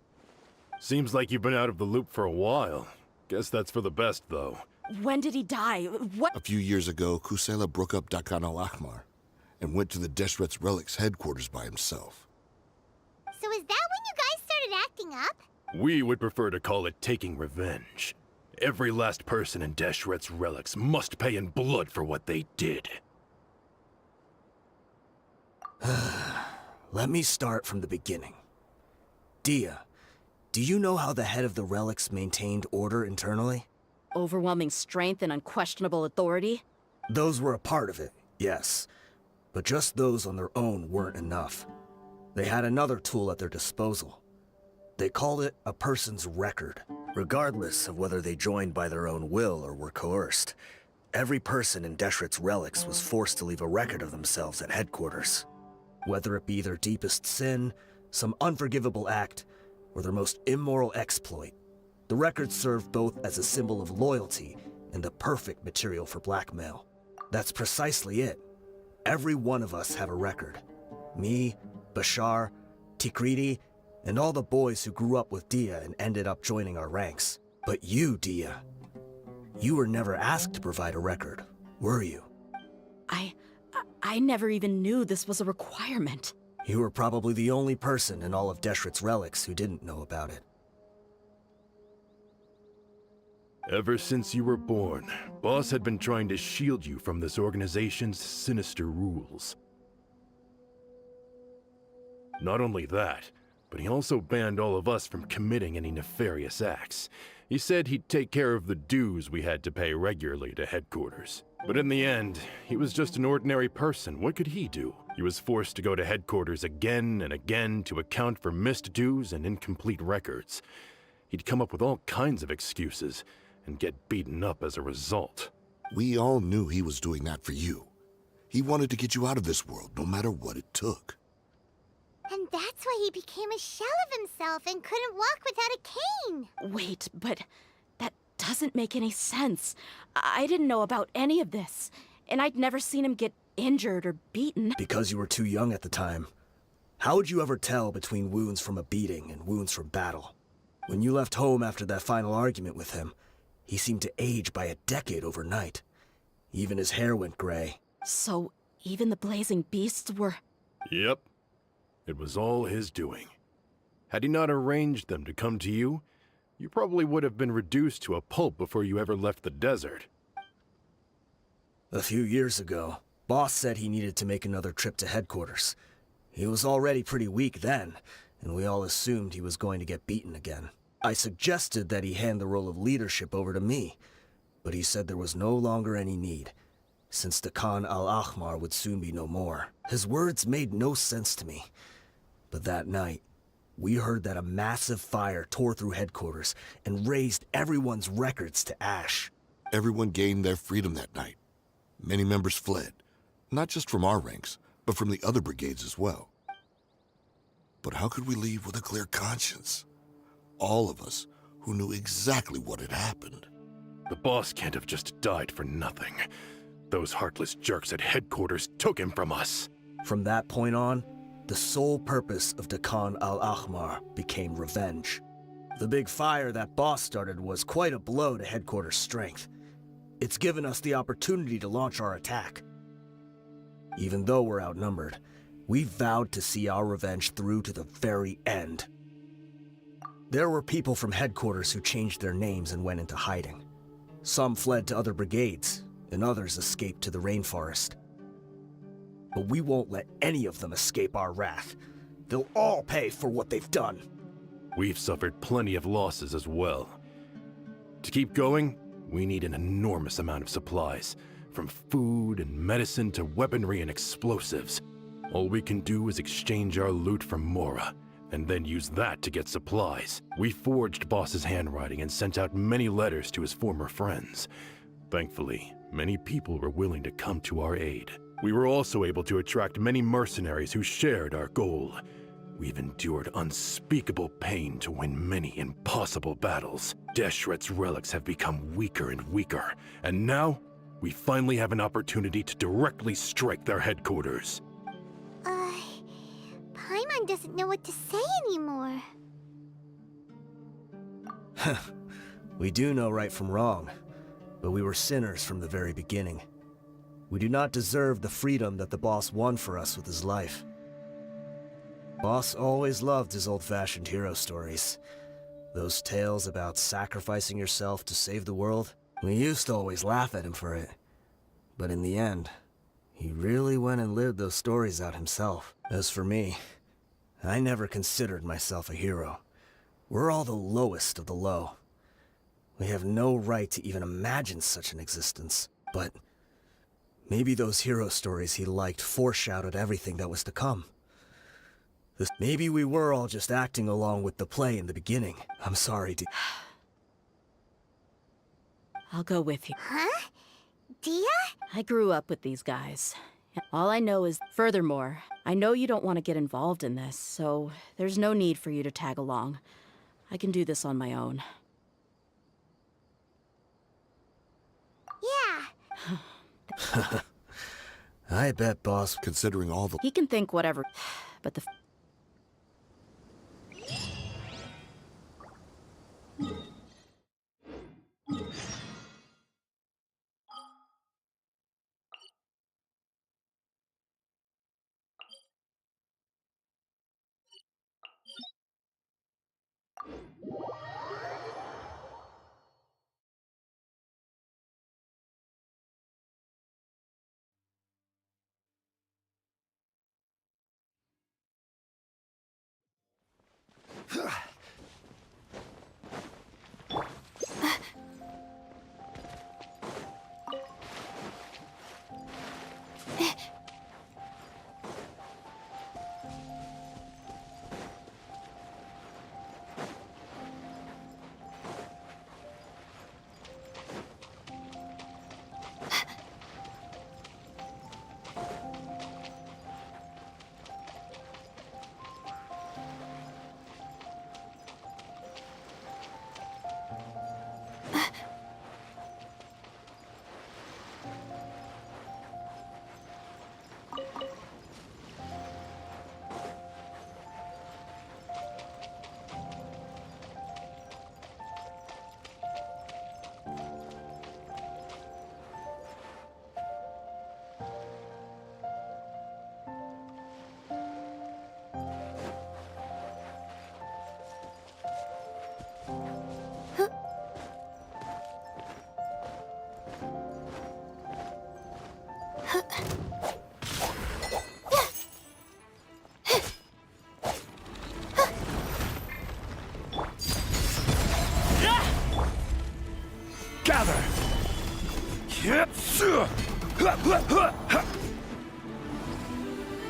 Seems like you've been out of the loop for a while. Guess that's for the best, though. When did he die? What? A few years ago, Kusela broke up Dakan al-Ahmar and went to the Deshret's Relics headquarters by himself. So is that when you guys started acting up? We would prefer to call it taking revenge. Every last person in Deshret's Relics must pay in blood for what they did. Let me start from the beginning. Dia, do you know how the head of the Relics maintained order internally? Overwhelming strength and unquestionable authority? Those were a part of it, yes. But just those on their own weren't enough. They had another tool at their disposal. They called it a person's record. Regardless of whether they joined by their own will or were coerced, every person in Deshret's Relics was forced to leave a record of themselves at headquarters. Whether it be their deepest sin, some unforgivable act, or their most immoral exploit, the record served both as a symbol of loyalty and the perfect material for blackmail. That's precisely it. Every one of us have a record. Me, Bashar, Tikriti, and all the boys who grew up with Dia and ended up joining our ranks. But you, Dia, you were never asked to provide a record, were you? I never even knew this was a requirement. You were probably the only person in all of Deshret's relics who didn't know about it. Ever since you were born, Boss had been trying to shield you from this organization's sinister rules. Not only that, but he also banned all of us from committing any nefarious acts. He said he'd take care of the dues we had to pay regularly to headquarters. But in the end, he was just an ordinary person. What could he do? He was forced to go to headquarters again and again to account for missed dues and incomplete records. He'd come up with all kinds of excuses and get beaten up as a result. We all knew he was doing that for you. He wanted to get you out of this world, no matter what it took. And that's why he became a shell of himself and couldn't walk without a cane. Wait, but that doesn't make any sense. I didn't know about any of this, and I'd never seen him get injured or beaten. Because you were too young at the time. How would you ever tell between wounds from a beating and wounds from battle? When you left home after that final argument with him, he seemed to age by a decade overnight. Even his hair went gray. So, even the blazing beasts were... Yep. It was all his doing. Had he not arranged them to come to you, you probably would have been reduced to a pulp before you ever left the desert. A few years ago, Boss said he needed to make another trip to headquarters. He was already pretty weak then, and we all assumed he was going to get beaten again. I suggested that he hand the role of leadership over to me, but he said there was no longer any need, since the Khan al-Ahmar would soon be no more. His words made no sense to me. But that night, we heard that a massive fire tore through headquarters and razed everyone's records to ash. Everyone gained their freedom that night. Many members fled, not just from our ranks, but from the other brigades as well. But how could we leave with a clear conscience? All of us who knew exactly what had happened. The boss can't have just died for nothing. Those heartless jerks at headquarters took him from us. From that point on, the sole purpose of the Khan al-Ahmar became revenge. The big fire that Boss started was quite a blow to headquarters' strength. It's given us the opportunity to launch our attack. Even though we're outnumbered, we vowed to see our revenge through to the very end. There were people from headquarters who changed their names and went into hiding. Some fled to other brigades, and others escaped to the rainforest. But we won't let any of them escape our wrath. They'll all pay for what they've done. We've suffered plenty of losses as well. To keep going, we need an enormous amount of supplies, from food and medicine to weaponry and explosives. All we can do is exchange our loot from Mora, and then use that to get supplies. We forged Boss's handwriting and sent out many letters to his former friends. Thankfully, many people were willing to come to our aid. We were also able to attract many mercenaries who shared our goal. We've endured unspeakable pain to win many impossible battles. Deshret's relics have become weaker and weaker, and now we finally have an opportunity to directly strike their headquarters. Paimon doesn't know what to say anymore. We do know right from wrong, but we were sinners from the very beginning. We do not deserve the freedom that the boss won for us with his life. Boss always loved his old-fashioned hero stories. Those tales about sacrificing yourself to save the world. We used to always laugh at him for it. But in the end, he really went and lived those stories out himself. As for me, I never considered myself a hero. We're all the lowest of the low. We have no right to even imagine such an existence. But maybe those hero stories he liked foreshadowed everything that was to come. Maybe we were all just acting along with the play in the beginning. I'm sorry, I'll go with you. Huh? Dia? I grew up with these guys. All I know is, furthermore, I know you don't want to get involved in this, so there's no need for you to tag along. I can do this on my own. Yeah. I bet, boss, considering all the... He can think whatever, but the...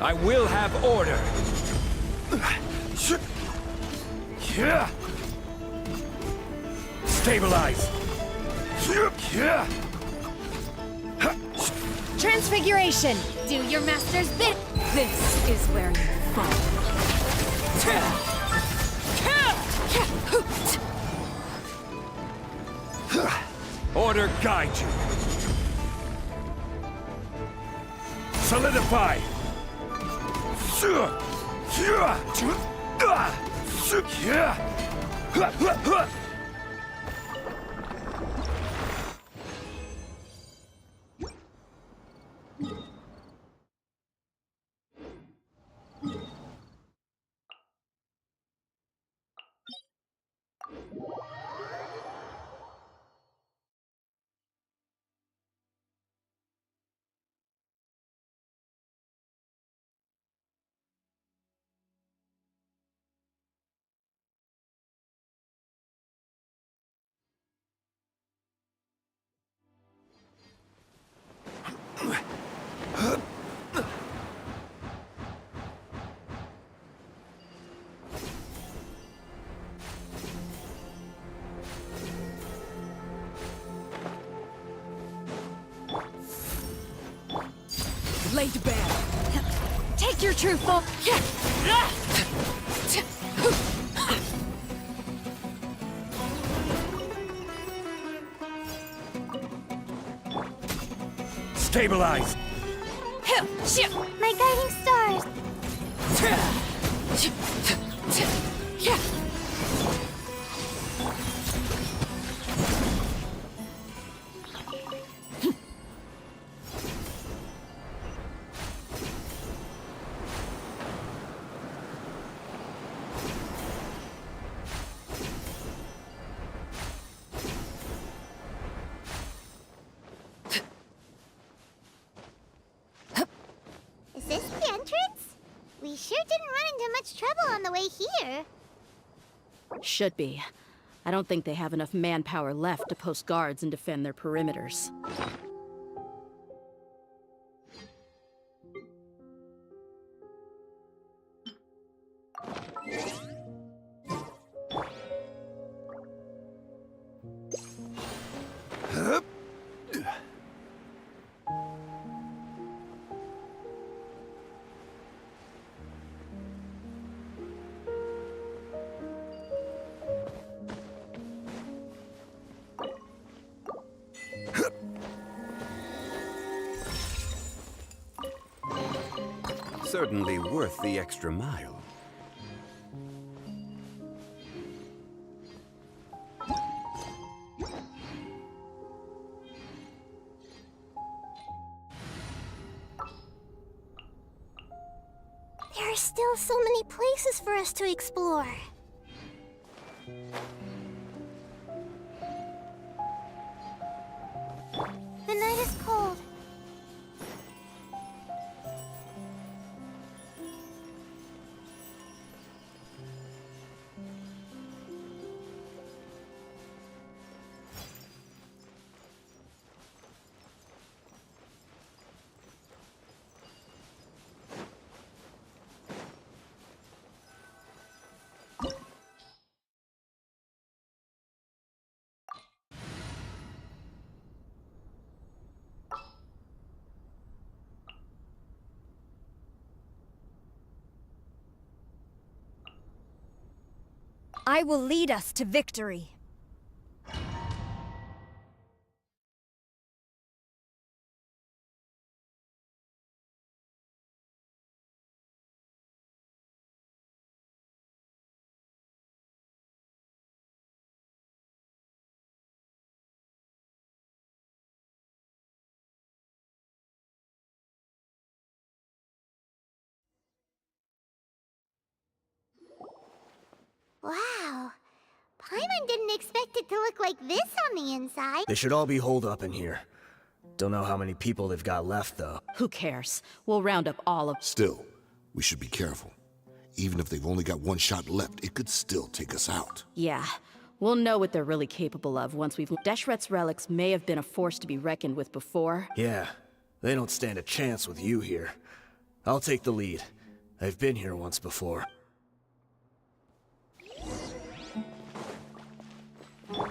I will have order. Stabilize. Transfiguration! Do your master's bid! This is where you fall. Order guide you. Solidify. Laid bare. Take your true form. Stabilize. My guiding stars. Is this the entrance? We sure didn't run into much trouble on the way here. Should be. I don't think they have enough manpower left to post guards and defend their perimeters. Certainly worth the extra mile. There are still so many places for us to explore. The night is cold. I will lead us to victory. Wow. Paimon didn't expect it to look like this on the inside. They should all be holed up in here. Don't know how many people they've got left, though. Who cares? We'll round up all of... Still, we should be careful. Even if they've only got one shot left, it could still take us out. Yeah. We'll know what they're really capable of once we've... Deshret's relics may have been a force to be reckoned with before. Yeah. They don't stand a chance with you here. I'll take the lead. I've been here once before. Hey!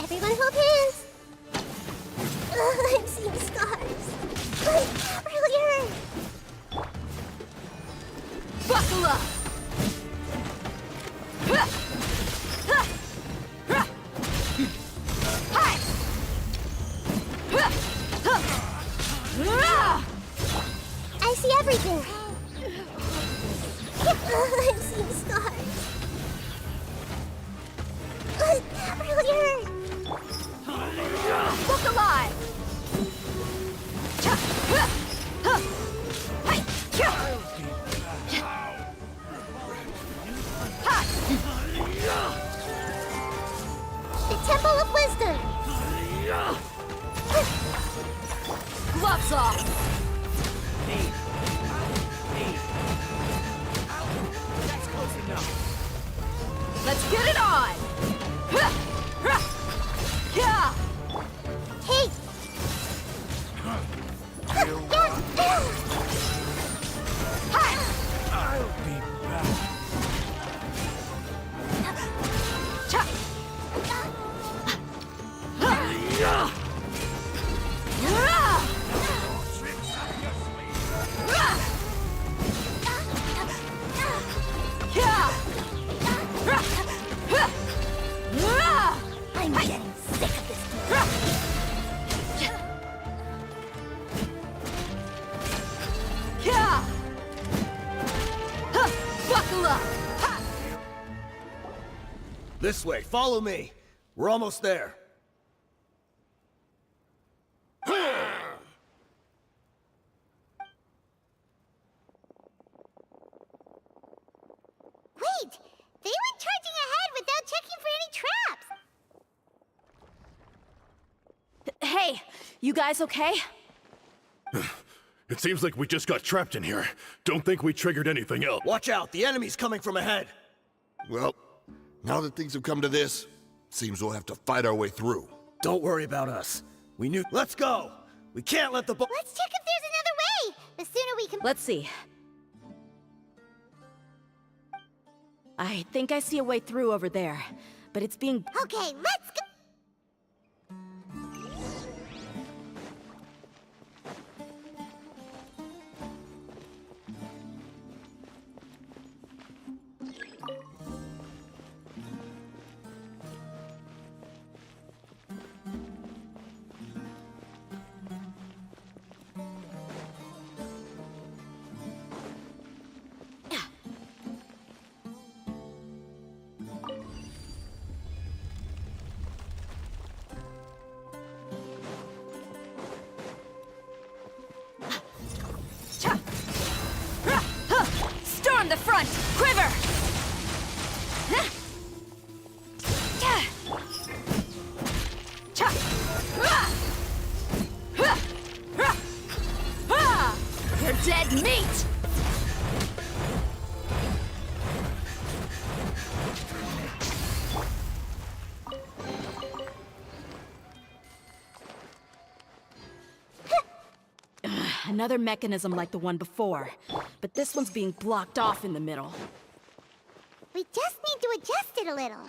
Everyone hold hands! I'm seeing scars. That really hurt. Buckle up! I see everything. I'm seeing scars. That really hurt. Look alive! The Temple of Wisdom. Gloves off! That's close enough. Let's get it on! Hey! I'll be back. I'm getting sick of this. Buckle up! This way, follow me. We're almost there. Wait! They went charging ahead without checking for any traps! Hey, you guys okay? It seems like we just got trapped in here. Don't think we triggered anything else. Watch out, the enemy's coming from ahead. Well, now that things have come to this, seems we'll have to fight our way through. Don't worry about us. We knew. Let's go! We can't let the Let's check if there's another way! The sooner we can— Let's see. I think I see a way through over there, but it's being— Okay, let's go! Storm the front! Quiver! You're dead meat! Another mechanism like the one before, but this one's being blocked off in the middle. We just need to adjust it a little.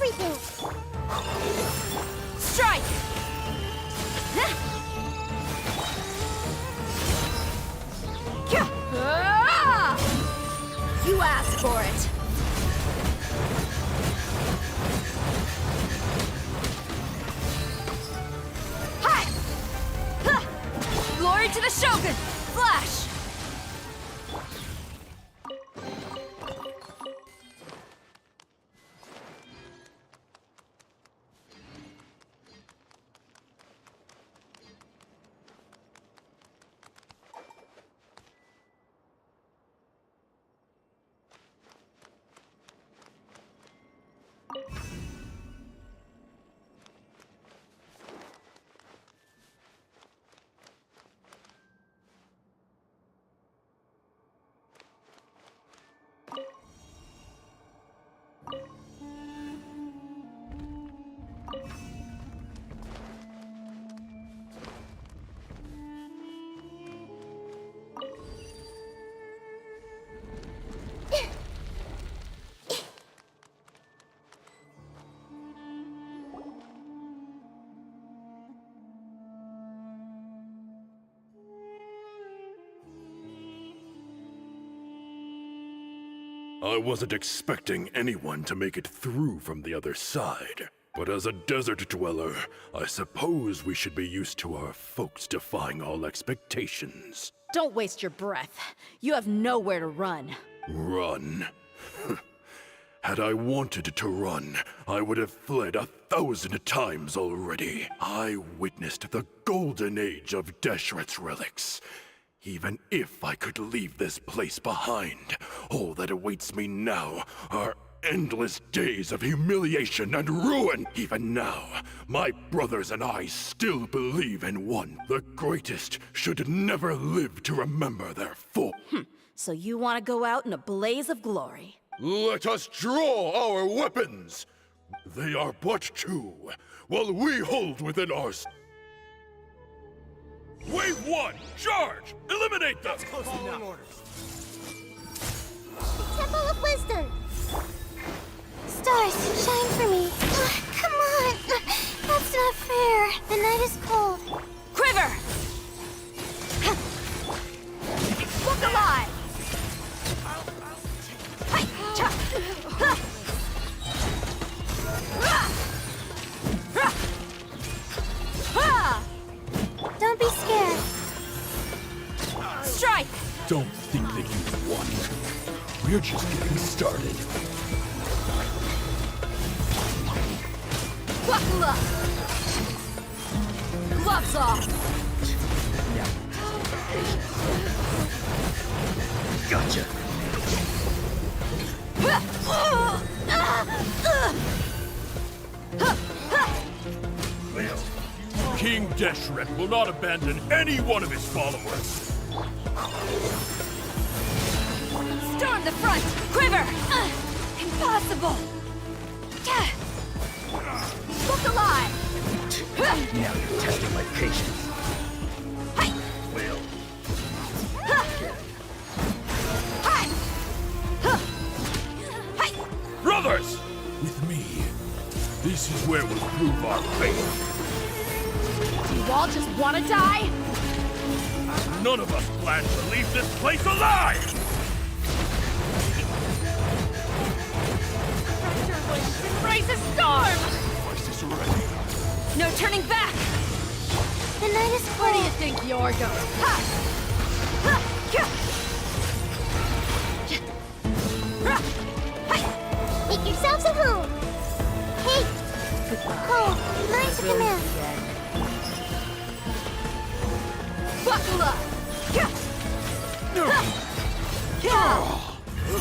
everything. Strike! You asked for it. Hi! Glory to the Shogun! Flash! I wasn't expecting anyone to make it through from the other side. But as a desert dweller, I suppose we should be used to our folks defying all expectations. Don't waste your breath. You have nowhere to run. Run? Had I wanted to run, I would have fled 1,000 times already. I witnessed the golden age of Deshret's relics. Even if I could leave this place behind, all that awaits me now are endless days of humiliation and ruin. Even now, my brothers and I still believe in one. The greatest should never live to remember their fall. So you want to go out in a blaze of glory? Let us draw our weapons! They are but two, while we hold within our... Wave 1! Charge! Eliminate them! Following orders. Temple of Wisdom. Stars, shine for me. Come on. That's not fair. The night is cold. Quiver! Look alive! Don't be scared. Strike! Don't think that you won. We're just getting started. Buckle up! Gloves off! Gotcha. King Deshret will not abandon any one of his followers. Storm the front! Quiver! Impossible! Look alive! Now you're testing my patience. Brothers! With me, this is where we'll prove our faith. You all just want to die? None of us plan to leave this place alive! Embrace a storm! No turning back! The night is cold. Where do you think you're going? Make yourselves at home. Hey, Cole, mine's the command. Buckle up!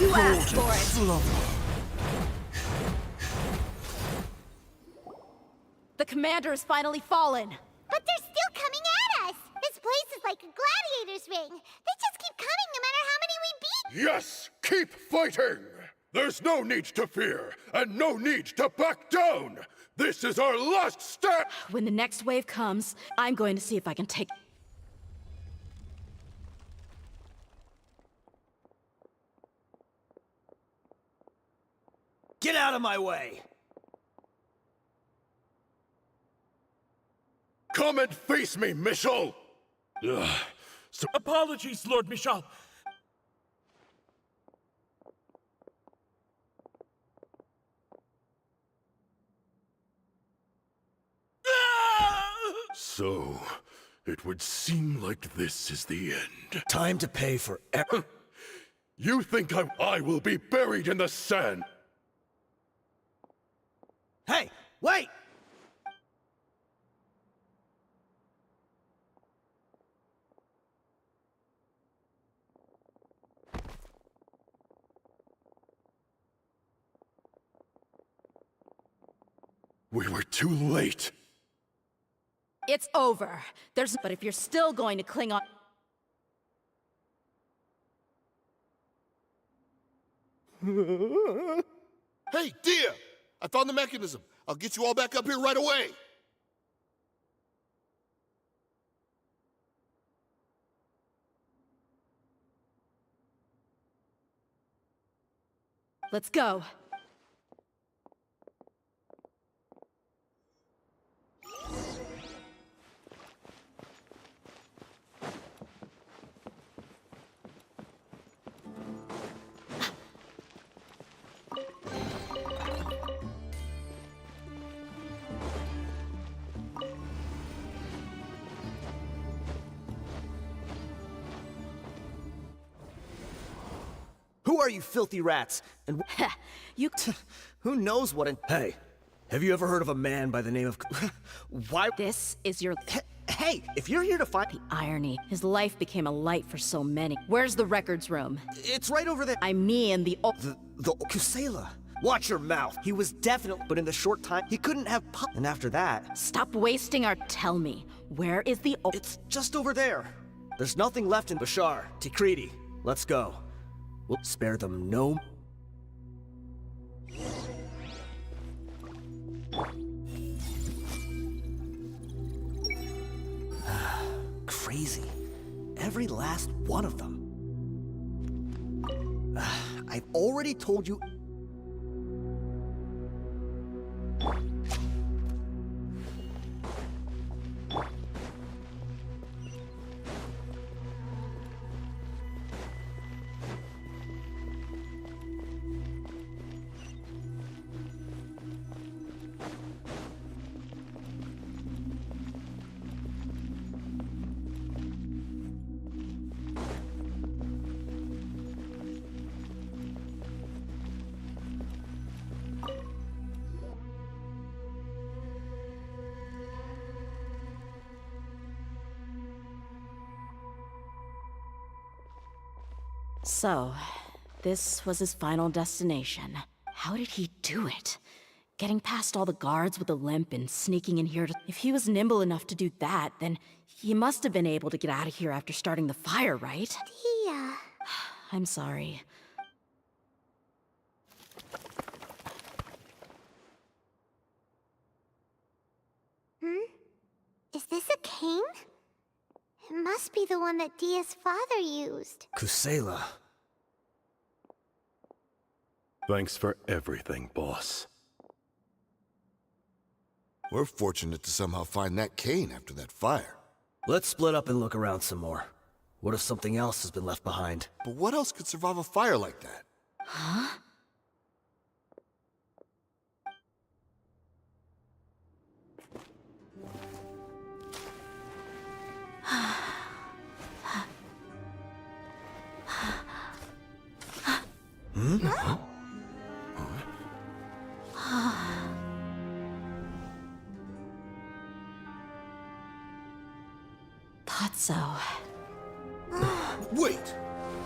You asked for it! The commander has finally fallen. But they're still coming at us! This place is like a gladiator's ring. They just keep coming no matter how many we beat! Yes! Keep fighting! There's no need to fear, and no need to back down! This is our last stand! When the next wave comes, I'm going to see if I can take... Get out of my way! Come and face me, Michel! Apologies, Lord Michel. So, it would seem like this is the end. Time to pay for You think I will be buried in the sand? Hey, wait! We were too late. It's over. But if you're still going to cling on... Hey, Dia! I found the mechanism. I'll get you all back up here right away. Let's go. Who are you filthy rats? And you... Who knows what Hey, have you ever heard of a man by the name of... Why... This is your... Hey, if you're here to find... The irony. His life became a light for so many. Where's the records room? It's right over there. I mean the... The Kusela. Watch your mouth. He was definitely... But in the short time, he couldn't have... And after that... Stop wasting our... Tell me, where is the... It's just over there. There's nothing left in Bashar. Tikriti. Let's go. We'll spare them no... Crazy. Every last one of them. I've already told you... So, this was his final destination. How did he do it? Getting past all the guards with a limp and sneaking in here to... If he was nimble enough to do that, then he must have been able to get out of here after starting the fire, right? Tia... I'm sorry. Is this a cane? It must be the one that Dia's father used. Kusela. Thanks for everything, boss. We're fortunate to somehow find that cane after that fire. Let's split up and look around some more. What if something else has been left behind? But what else could survive a fire like that? Huh? Thought so. Wait!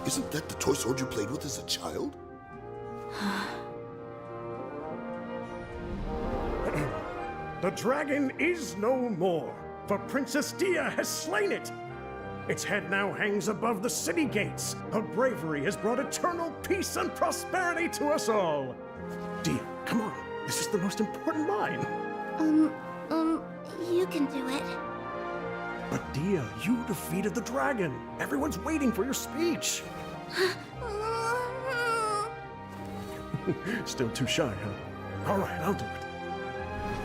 Isn't that the toy sword you played with as a child? The dragon is no more, for Princess Dia has slain it. Its head now hangs above the city gates. Her bravery has brought eternal peace and prosperity to us all. Dia, come on. This is the most important line. You can do it. But Dia, you defeated the dragon. Everyone's waiting for your speech. Still too shy, huh? All right, I'll do it.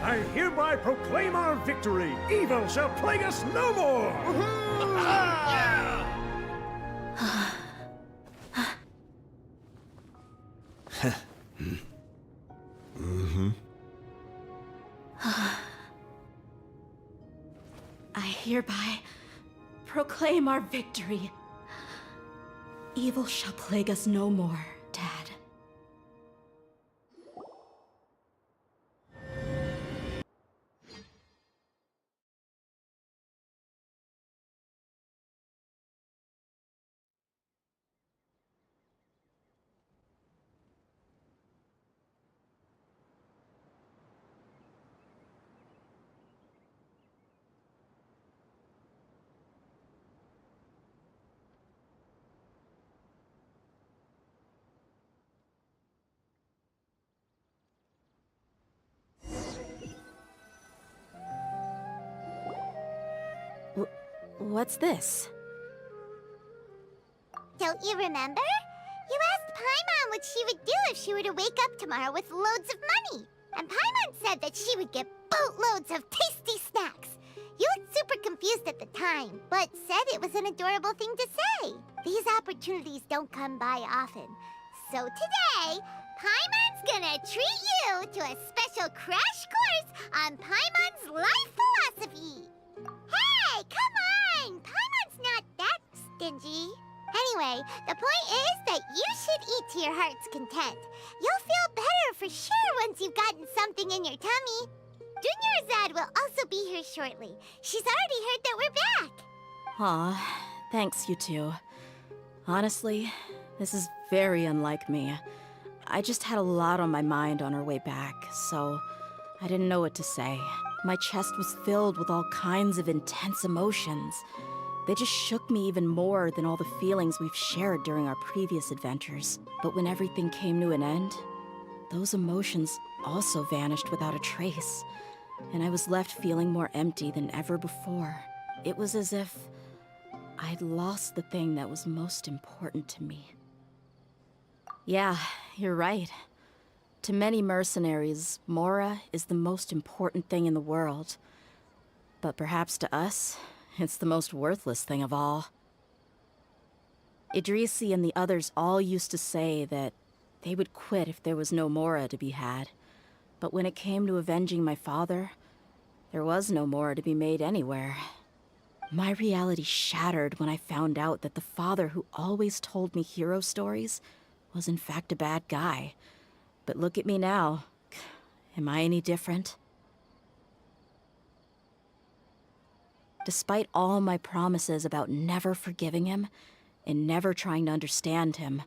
I hereby proclaim our victory. Evil shall plague us no more! I hereby proclaim our victory. Evil shall plague us no more, Dad. What's this? Don't you remember? You asked Paimon what she would do if she were to wake up tomorrow with loads of money. And Paimon said that she would get boatloads of tasty snacks. You looked super confused at the time, but said it was an adorable thing to say. These opportunities don't come by often. So today, Paimon's gonna treat you to a special crash course on Paimon's life philosophy. Hey, come on! Paimon's not that stingy. Anyway, the point is that you should eat to your heart's content. You'll feel better for sure once you've gotten something in your tummy. Dunyarzad will also be here shortly. She's already heard that we're back. Aw, thanks you two. Honestly, this is very unlike me. I just had a lot on my mind on our way back, so I didn't know what to say. My chest was filled with all kinds of intense emotions. They just shook me even more than all the feelings we've shared during our previous adventures. But when everything came to an end, those emotions also vanished without a trace, and I was left feeling more empty than ever before. It was as if I'd lost the thing that was most important to me. Yeah, you're right. To many mercenaries, Mora is the most important thing in the world. But perhaps to us, it's the most worthless thing of all. Idrisi and the others all used to say that they would quit if there was no Mora to be had. But when it came to avenging my father, there was no Mora to be made anywhere. My reality shattered when I found out that the father who always told me hero stories was in fact a bad guy. But look at me now. Am I any different? Despite all my promises about never forgiving him and never trying to understand him,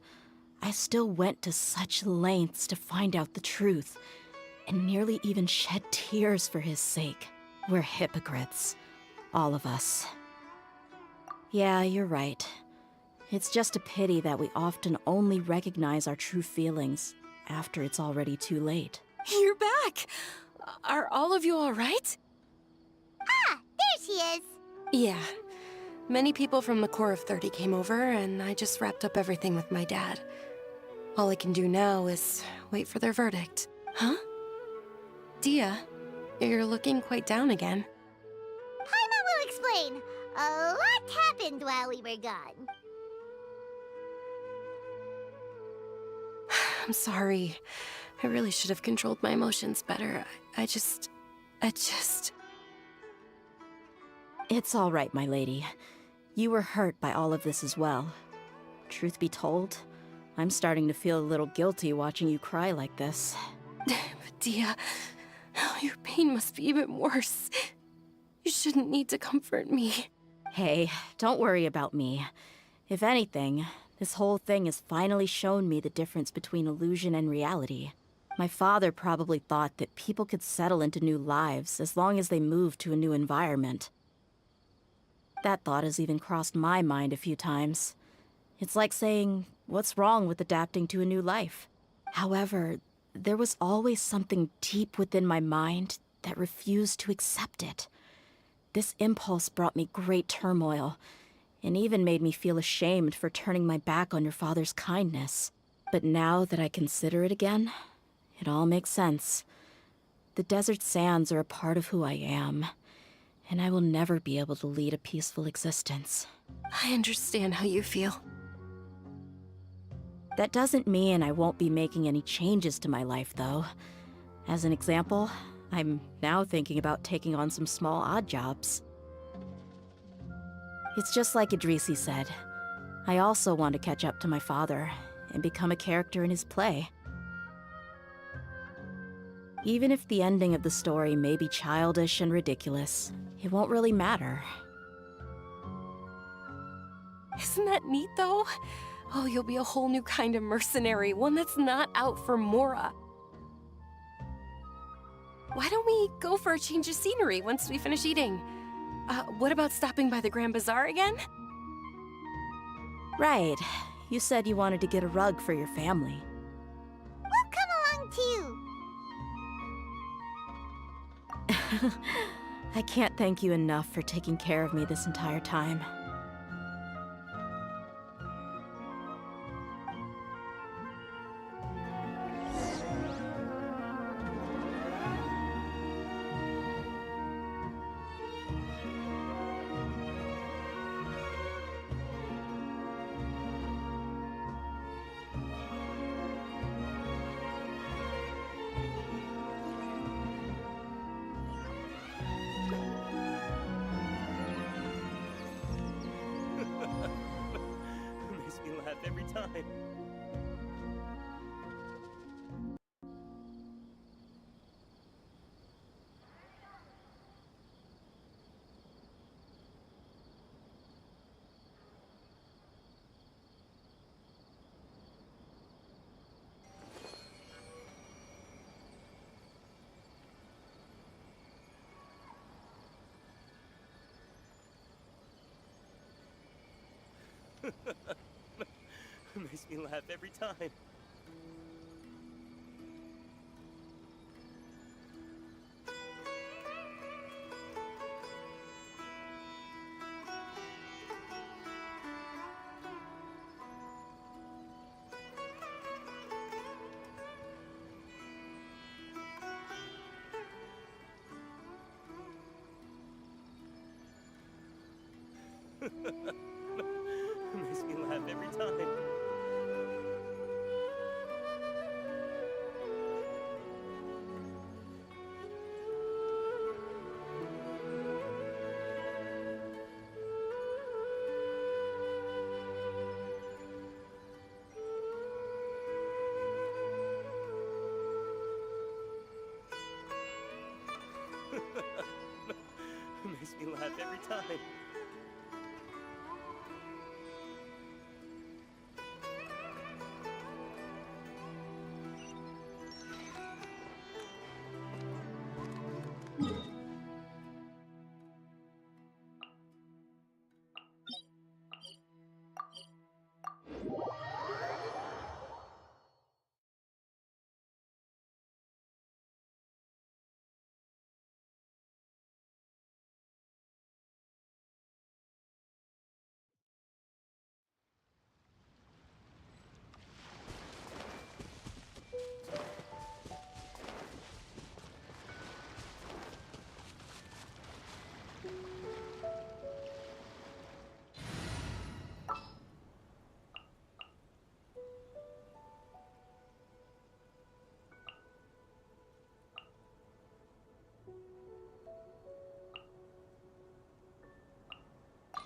I still went to such lengths to find out the truth, and nearly even shed tears for his sake. We're hypocrites. All of us. Yeah, you're right. It's just a pity that we often only recognize our true feelings after it's already too late. You're back! Are all of you alright? Ah, there she is. Yeah. Many people from the Corps of 30 came over, and I just wrapped up everything with my dad. All I can do now is wait for their verdict. Huh? Dia, you're looking quite down again. Paimon will explain. A lot happened while we were gone. I'm sorry. I really should have controlled my emotions better. I just... It's all right, my lady. You were hurt by all of this as well. Truth be told, I'm starting to feel a little guilty watching you cry like this. But Dia, your pain must be even worse. You shouldn't need to comfort me. Hey, don't worry about me. If anything, this whole thing has finally shown me the difference between illusion and reality. My father probably thought that people could settle into new lives as long as they moved to a new environment. That thought has even crossed my mind a few times. It's like saying, what's wrong with adapting to a new life? However, there was always something deep within my mind that refused to accept it. This impulse brought me great turmoil, and even made me feel ashamed for turning my back on your father's kindness. But now that I consider it again, it all makes sense. The desert sands are a part of who I am, and I will never be able to lead a peaceful existence. I understand how you feel. That doesn't mean I won't be making any changes to my life, though. As an example, I'm now thinking about taking on some small odd jobs. It's just like Idrisi said. I also want to catch up to my father and become a character in his play. Even if the ending of the story may be childish and ridiculous, it won't really matter. Isn't that neat, though? Oh, you'll be a whole new kind of mercenary, one that's not out for Mora. Why don't we go for a change of scenery once we finish eating? What about stopping by the Grand Bazaar again? Right. You said you wanted to get a rug for your family. We'll come along too. I can't thank you enough for taking care of me this entire time. Makes me laugh every time. Makes me laugh every time. Makes me laugh every time. Makes me laugh every time.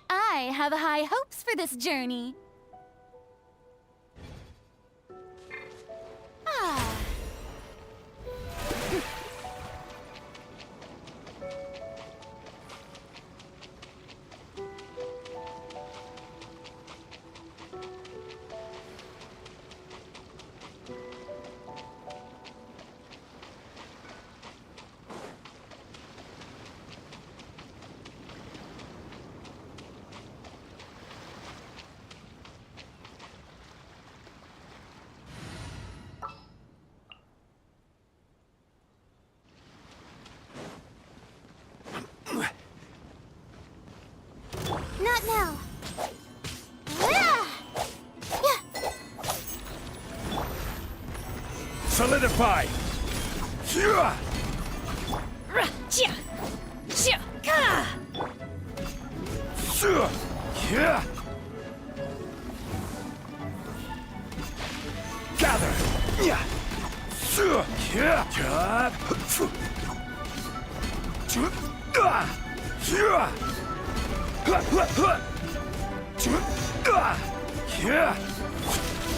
I have high hopes for this journey. Ah. Not now. Ah! Yeah. Solidify! Gather!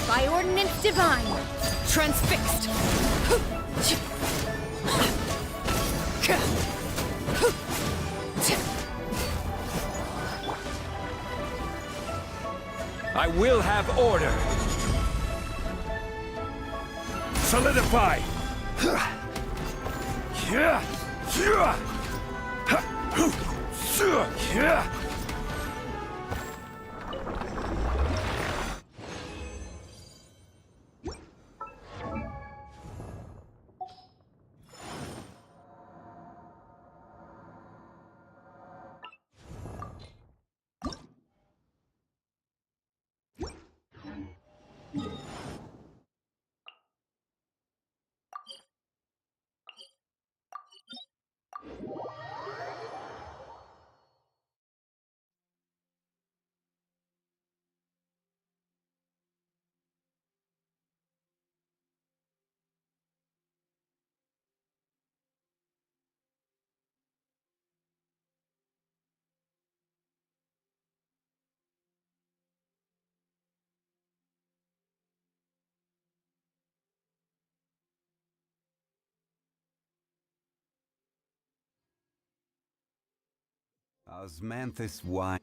By ordinance divine, transfixed. I will have order. Solidify. Osmanthus wine.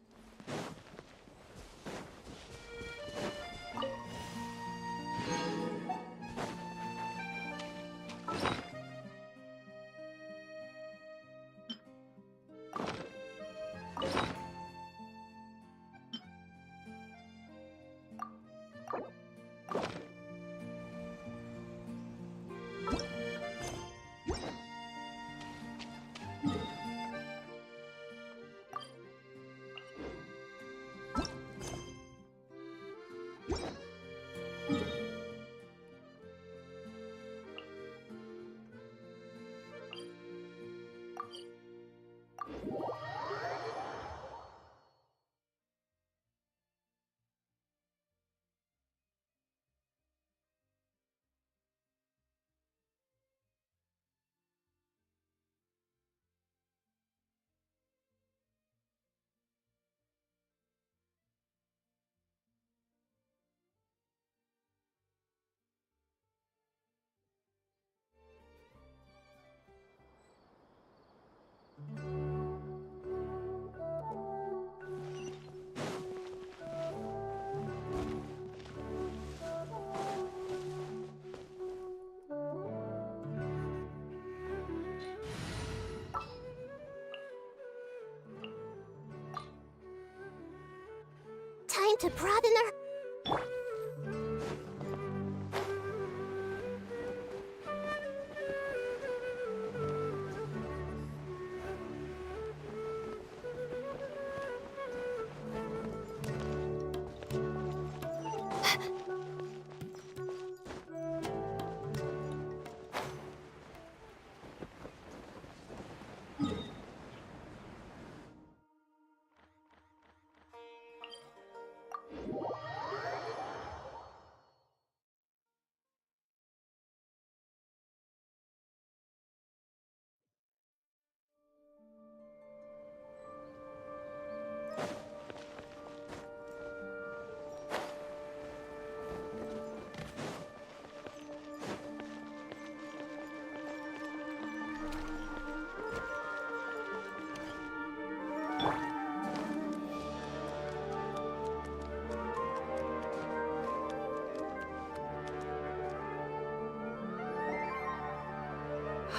Time to broaden our...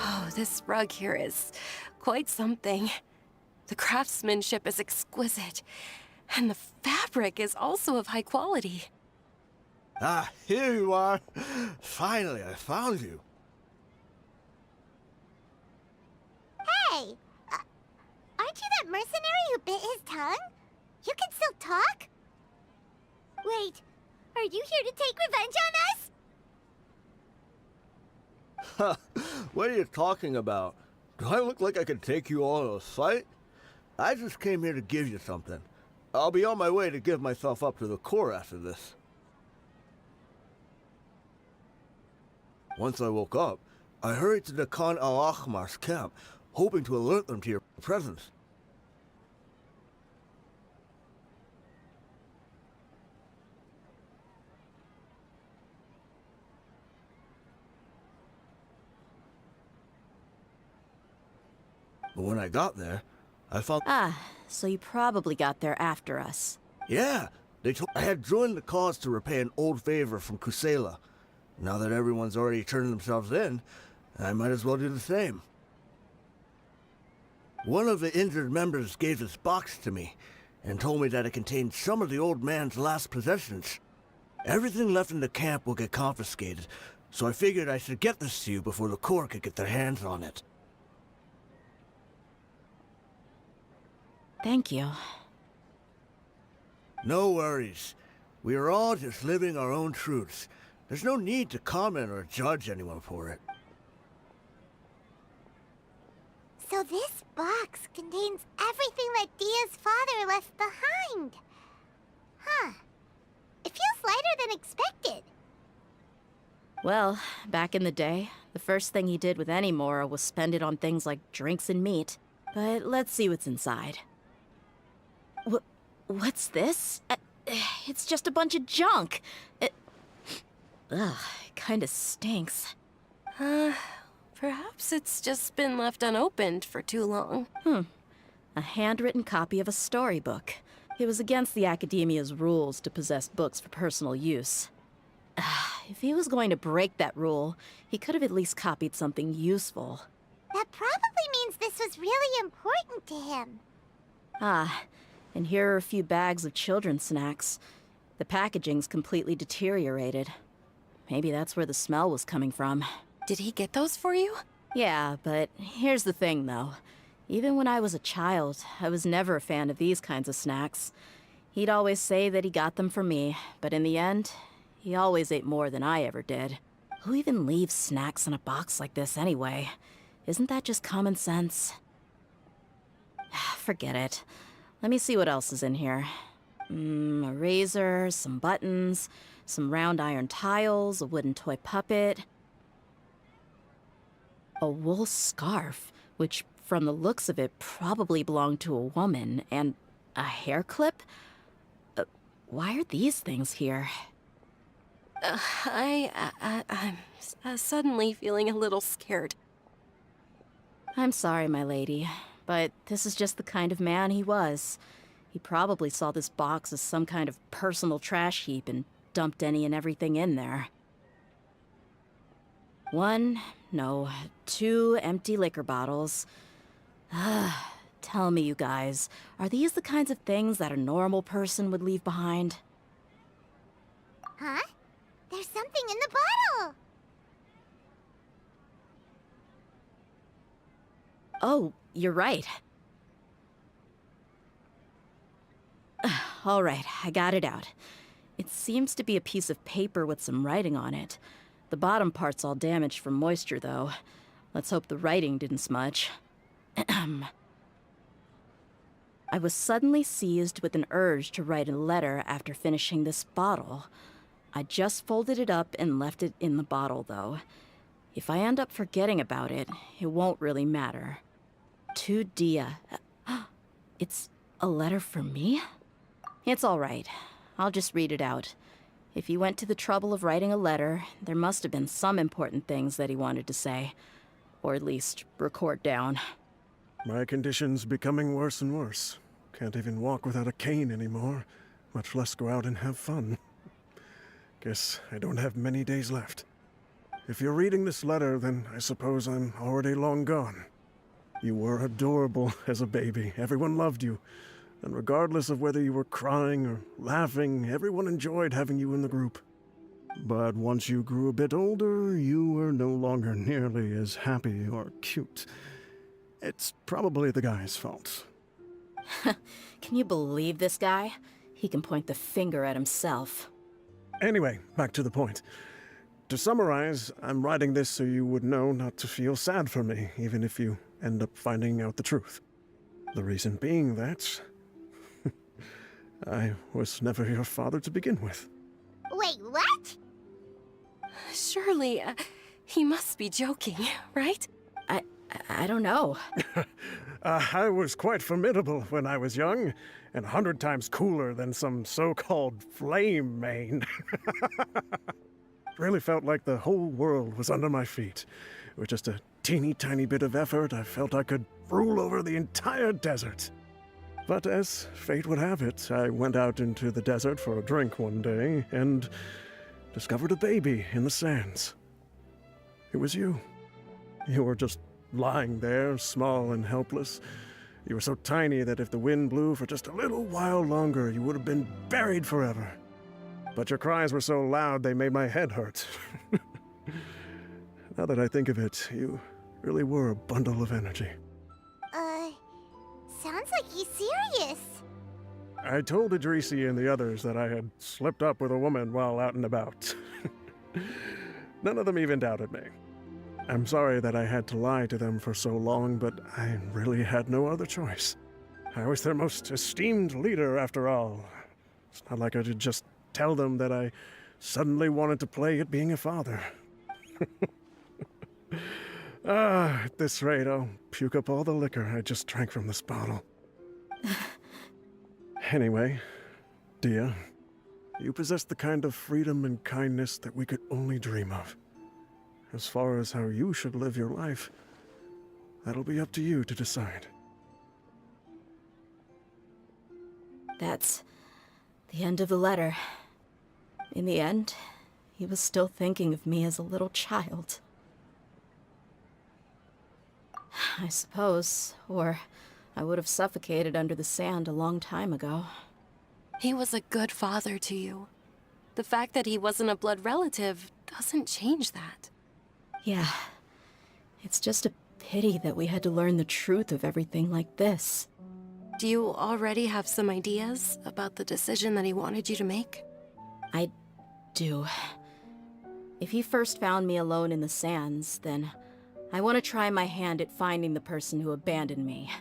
Oh, this rug here is quite something. The craftsmanship is exquisite, and the fabric is also of high quality. Ah, here you are. Finally, I found you. Hey! Aren't you that mercenary who bit his tongue? You can still talk? Wait, are you here to take revenge on us? What are you talking about? Do I look like I could take you all to a fight? I just came here to give you something. I'll be on my way to give myself up to the Corps after this. Once I woke up, I hurried to the Khan al-Ahmar's camp, hoping to alert them to your presence. But when I got there, I found... Ah, so you probably got there after us. Yeah, they told I had joined the cause to repay an old favor from Kusela. Now that everyone's already turned themselves in, I might as well do the same. One of the injured members gave this box to me, and told me that it contained some of the old man's last possessions. Everything left in the camp will get confiscated, so I figured I should get this to you before the Corps could get their hands on it. Thank you. No worries. We are all just living our own truths. There's no need to comment or judge anyone for it. So this box contains everything that Dia's father left behind. Huh. It feels lighter than expected. Well, back in the day, the first thing he did with any Mora was spend it on things like drinks and meat. But let's see what's inside. What's this? It's just a bunch of junk. Ugh, it kinda stinks. Perhaps it's just been left unopened for too long. A handwritten copy of a storybook. It was against the Academia's rules to possess books for personal use. If he was going to break that rule, he could have at least copied something useful. That probably means this was really important to him. And here are a few bags of children's snacks. The packaging's completely deteriorated. Maybe that's where the smell was coming from. Did he get those for you? Yeah, but here's the thing, though. Even when I was a child, I was never a fan of these kinds of snacks. He'd always say that he got them for me, but in the end, he always ate more than I ever did. Who even leaves snacks in a box like this anyway? Isn't that just common sense? Forget it. Let me see what else is in here. A razor, some buttons, some round iron tiles, a wooden toy puppet. A wool scarf, which from the looks of it probably belonged to a woman, and a hair clip? Why are these things here? I'm suddenly feeling a little scared. I'm sorry, my lady, but this is just the kind of man he was. He probably saw this box as some kind of personal trash heap and dumped any and everything in there. 2 empty liquor bottles. Tell me, you guys, are these the kinds of things that a normal person would leave behind? Huh? There's something in the bottle! Oh, you're right. All right, I got it out. It seems to be a piece of paper with some writing on it. The bottom part's all damaged from moisture, though. Let's hope the writing didn't smudge. I was suddenly seized with an urge to write a letter after finishing this bottle. I just folded it up and left it in the bottle, though. If I end up forgetting about it, it won't really matter. To Dia. It's a letter for me? It's all right. I'll just read it out. If he went to the trouble of writing a letter, there must have been some important things that he wanted to say. Or at least record down. My condition's becoming worse and worse. Can't even walk without a cane anymore, much less go out and have fun. Guess I don't have many days left. If you're reading this letter, then I suppose I'm already long gone. You were adorable as a baby. Everyone loved you. And regardless of whether you were crying or laughing, everyone enjoyed having you in the group. But once you grew a bit older, you were no longer nearly as happy or cute. It's probably the guy's fault. Can you believe this guy? He can point the finger at himself. Anyway, back to the point. To summarize, I'm writing this so you would know not to feel sad for me, even if you end up finding out the truth. The reason being that I was never your father to begin with. Wait, what? Surely, he must be joking, right? I don't know. I was quite formidable when I was young, and 100 times cooler than some so-called flame main. Really felt like the whole world was under my feet. With just a teeny tiny bit of effort, I felt I could rule over the entire desert. But as fate would have it, I went out into the desert for a drink one day and discovered a baby in the sands. It was you. You were just lying there, small and helpless. You were so tiny that if the wind blew for just a little while longer, you would have been buried forever. But your cries were so loud they made my head hurt. Now that I think of it, you really were a bundle of energy. Sounds like he's serious. I told Idrisi and the others that I had slipped up with a woman while out and about. None of them even doubted me. I'm sorry that I had to lie to them for so long, but I really had no other choice. I was their most esteemed leader, after all. It's not like I could just tell them that I suddenly wanted to play at being a father. At this rate, I'll puke up all the liquor I just drank from this bottle. Anyway, Dia, you possess the kind of freedom and kindness that we could only dream of. As far as how you should live your life, that'll be up to you to decide. That's the end of the letter. In the end, he was still thinking of me as a little child. I suppose, or I would have suffocated under the sand a long time ago. He was a good father to you. The fact that he wasn't a blood relative doesn't change that. Yeah. It's just a pity that we had to learn the truth of everything like this. Do you already have some ideas about the decision that he wanted you to make? I do. If he first found me alone in the sands, then I want to try my hand at finding the person who abandoned me.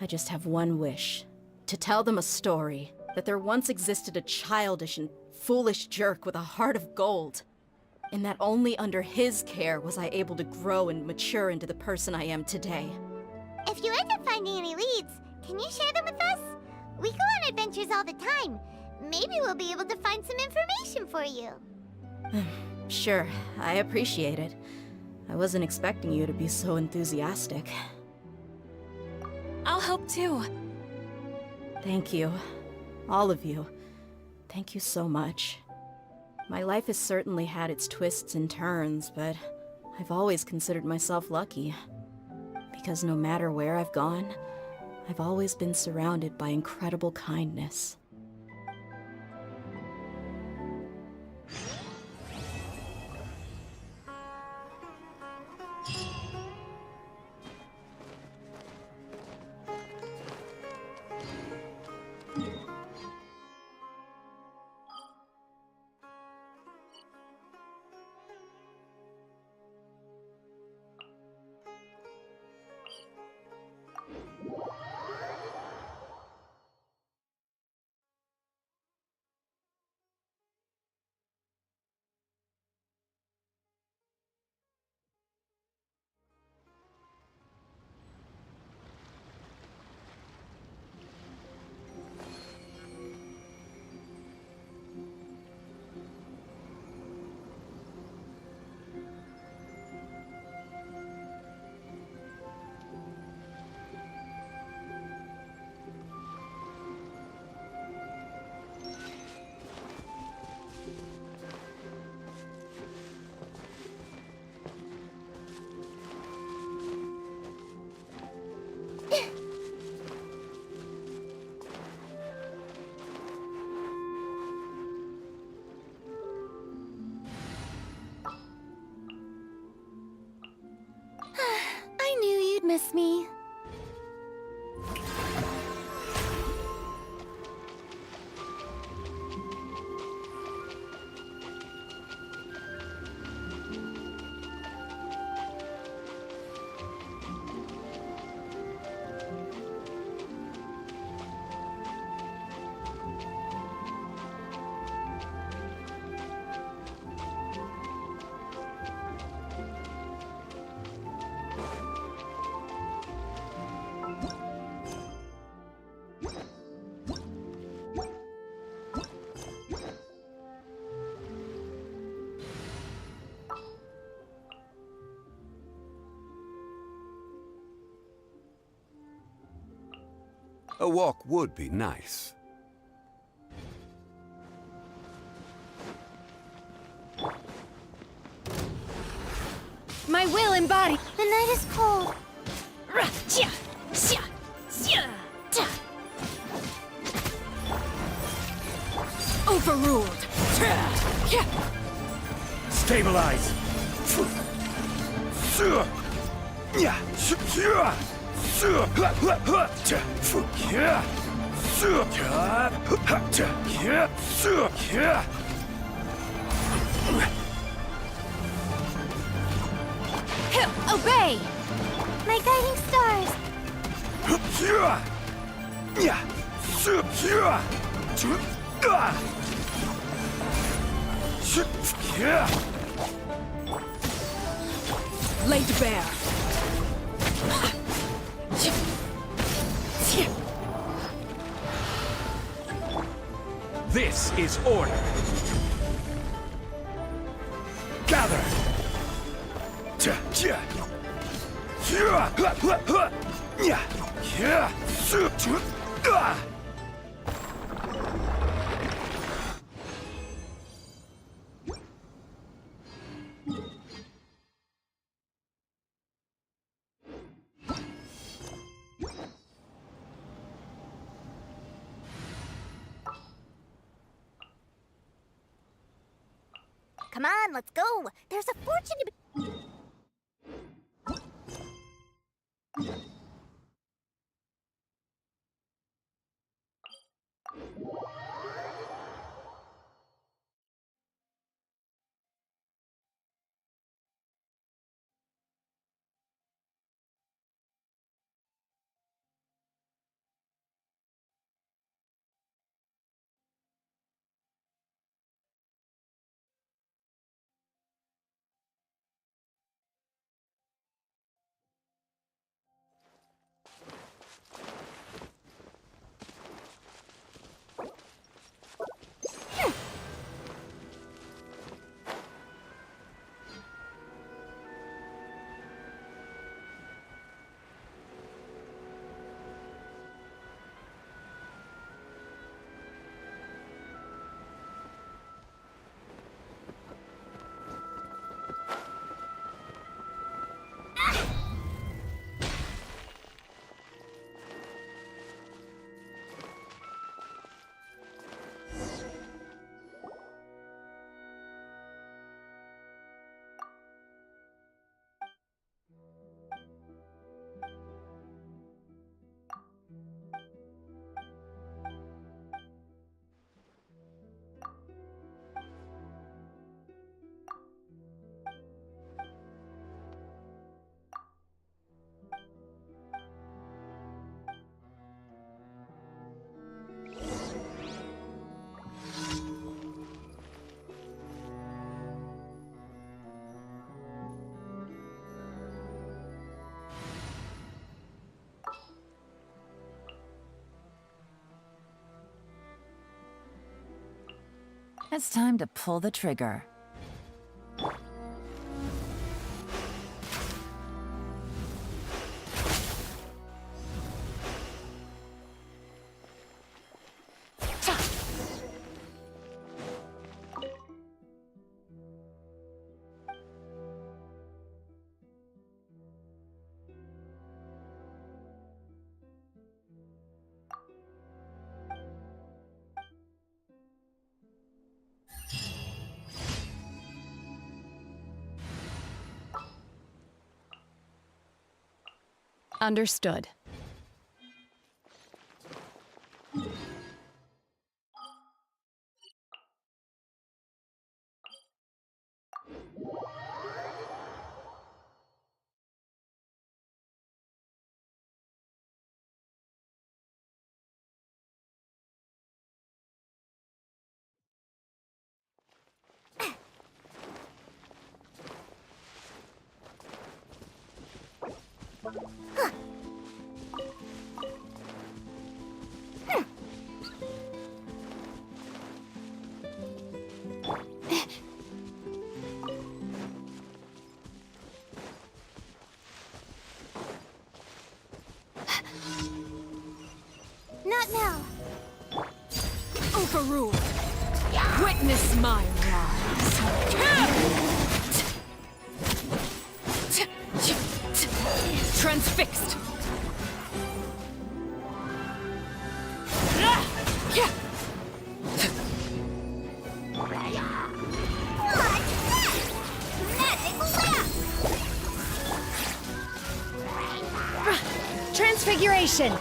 I just have one wish. To tell them a story. That there once existed a childish and foolish jerk with a heart of gold. And that only under his care was I able to grow and mature into the person I am today. If you end up finding any leads, can you share them with us? We go on adventures all the time. Maybe we'll be able to find some information for you. Sure, I appreciate it. I wasn't expecting you to be so enthusiastic. I'll help too. Thank you. All of you. Thank you so much. My life has certainly had its twists and turns, but I've always considered myself lucky. Because no matter where I've gone, I've always been surrounded by incredible kindness. A walk would be nice. My will embodied. The night is cold. Overruled. Stabilize. Obey! My guiding stars. Laid bare. This is order. Gather. Come on, let's go. There's a fortune to be. It's time to pull the trigger. Understood. rule. Witness my rise. Transfixed. Transfiguration!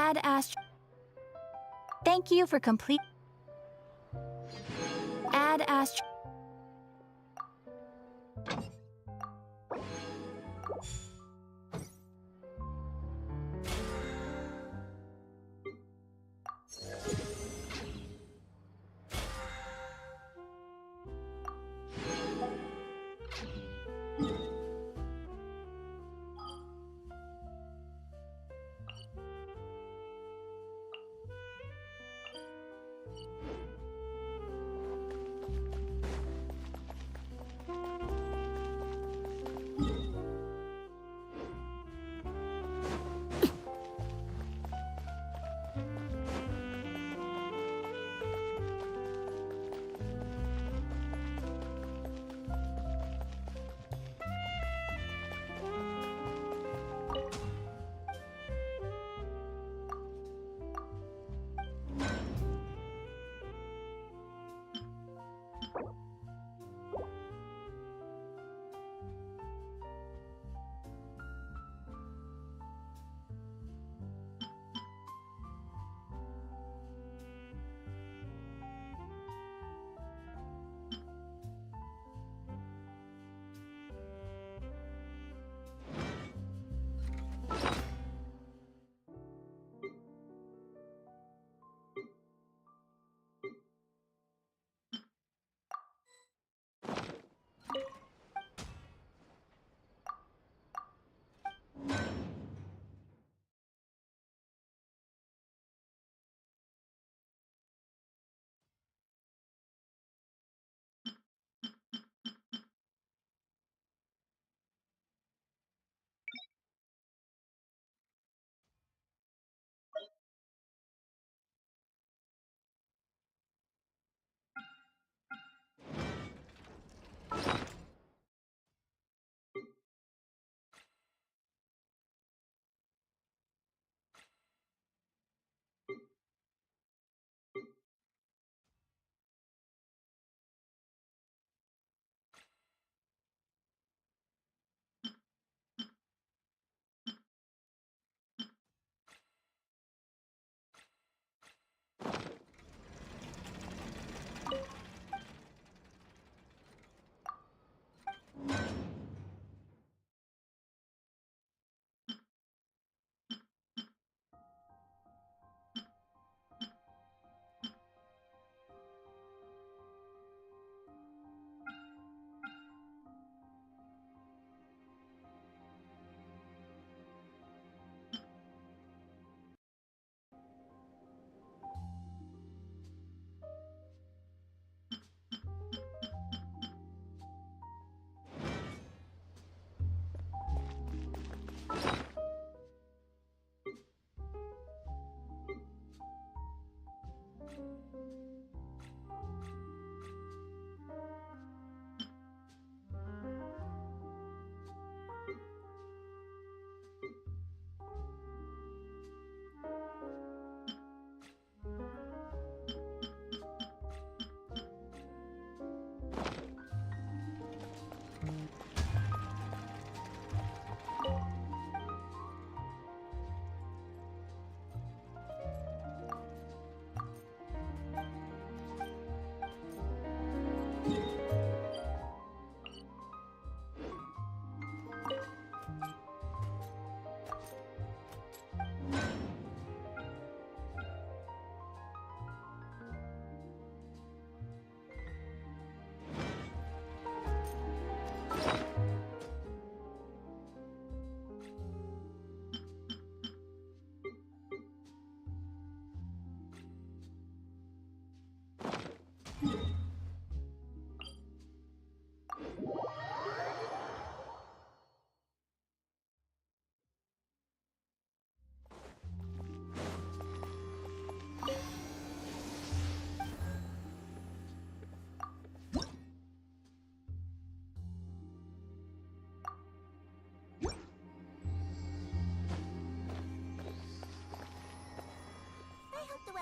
Add Astro. Thank you for complete. Add Astro.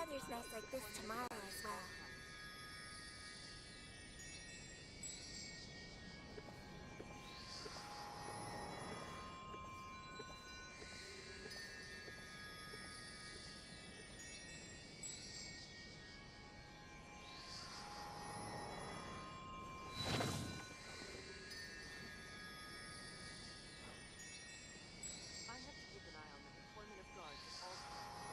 weather's nice like this tomorrow as well. I have to keep an eye on the deployment of guards at all times.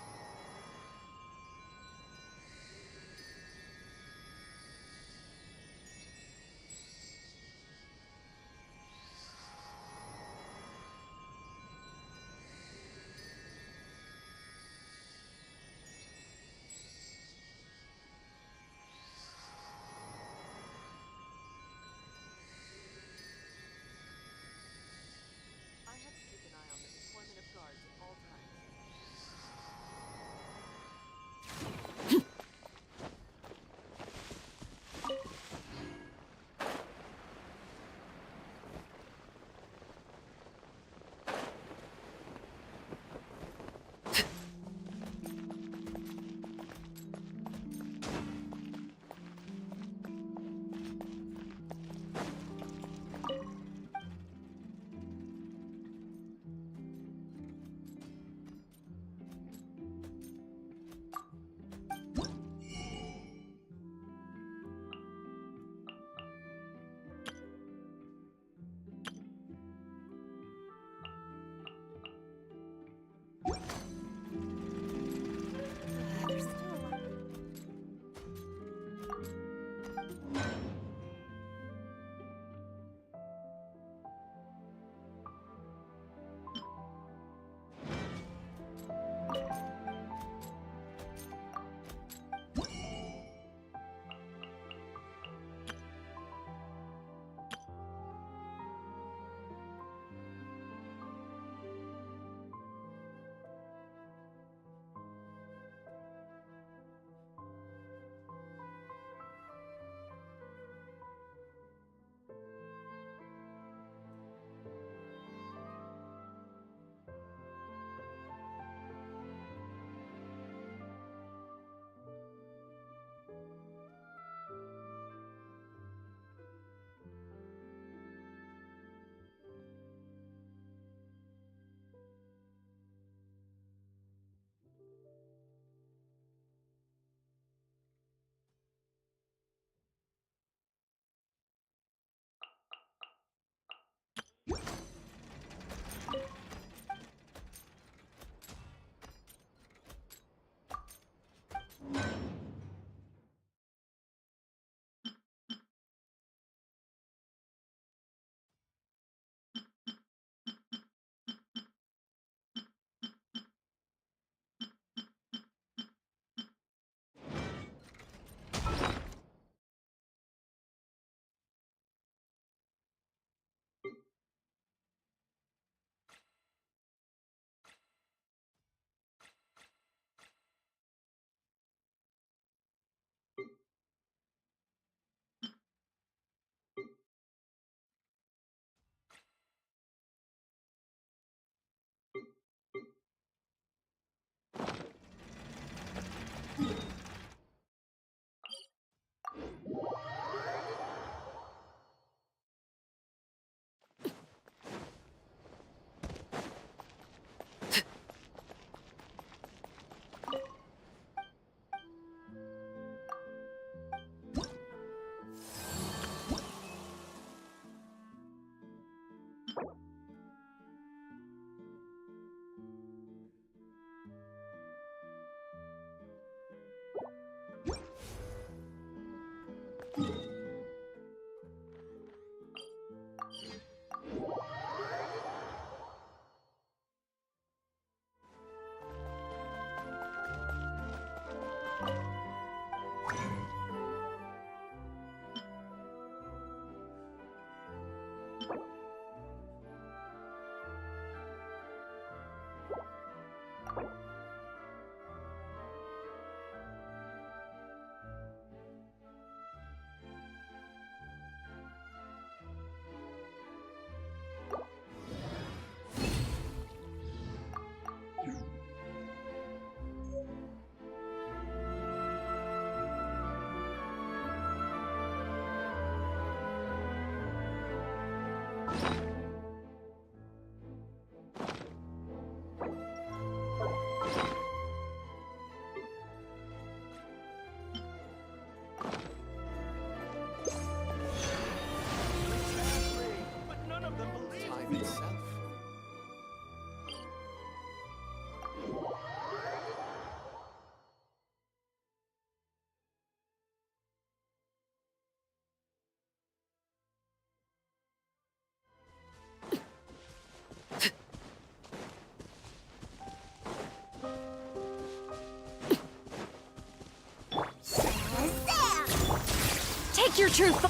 Take your truth.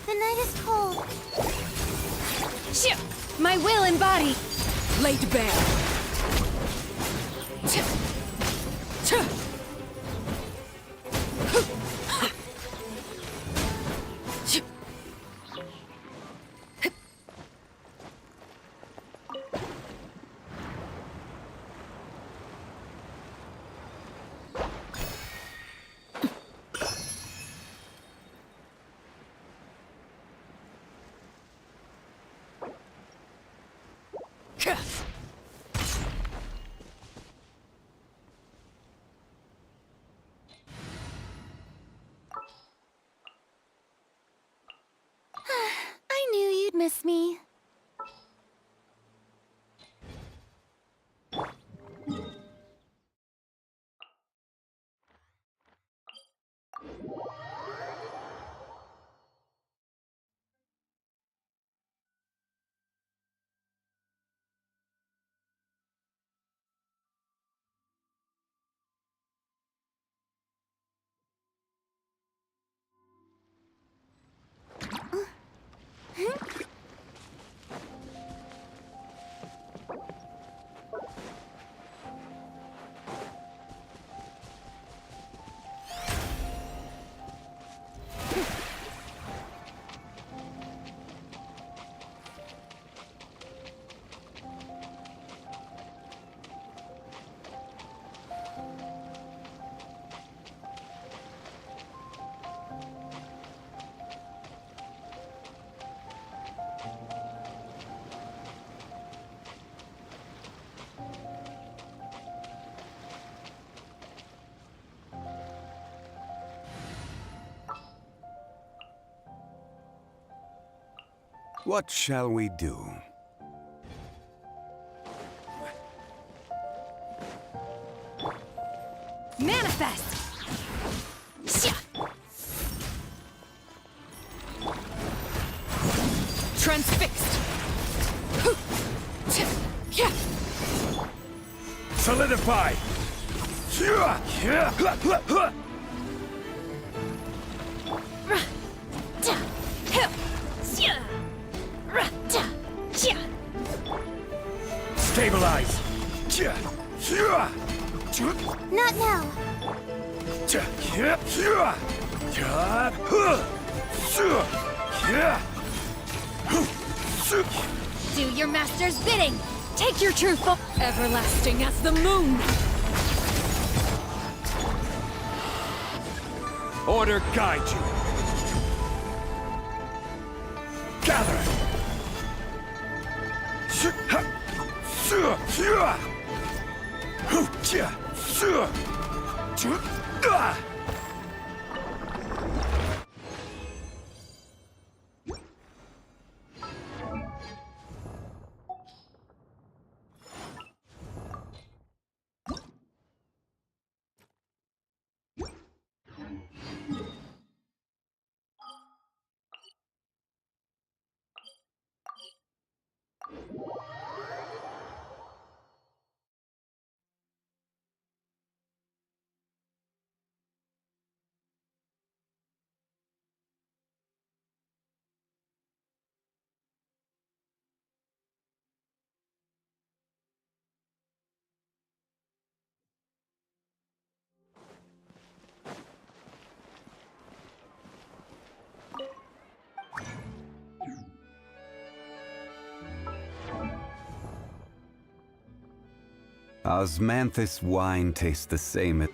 The night is cold. My will embodied. Laid bare. I knew you'd miss me. What shall we do? Manifest! Transfixed! Solidify! Stabilize! Not now. Do your master's bidding! Take your truth, everlasting as the moon! Order guide you! Gather! Osmanthus wine tastes the same.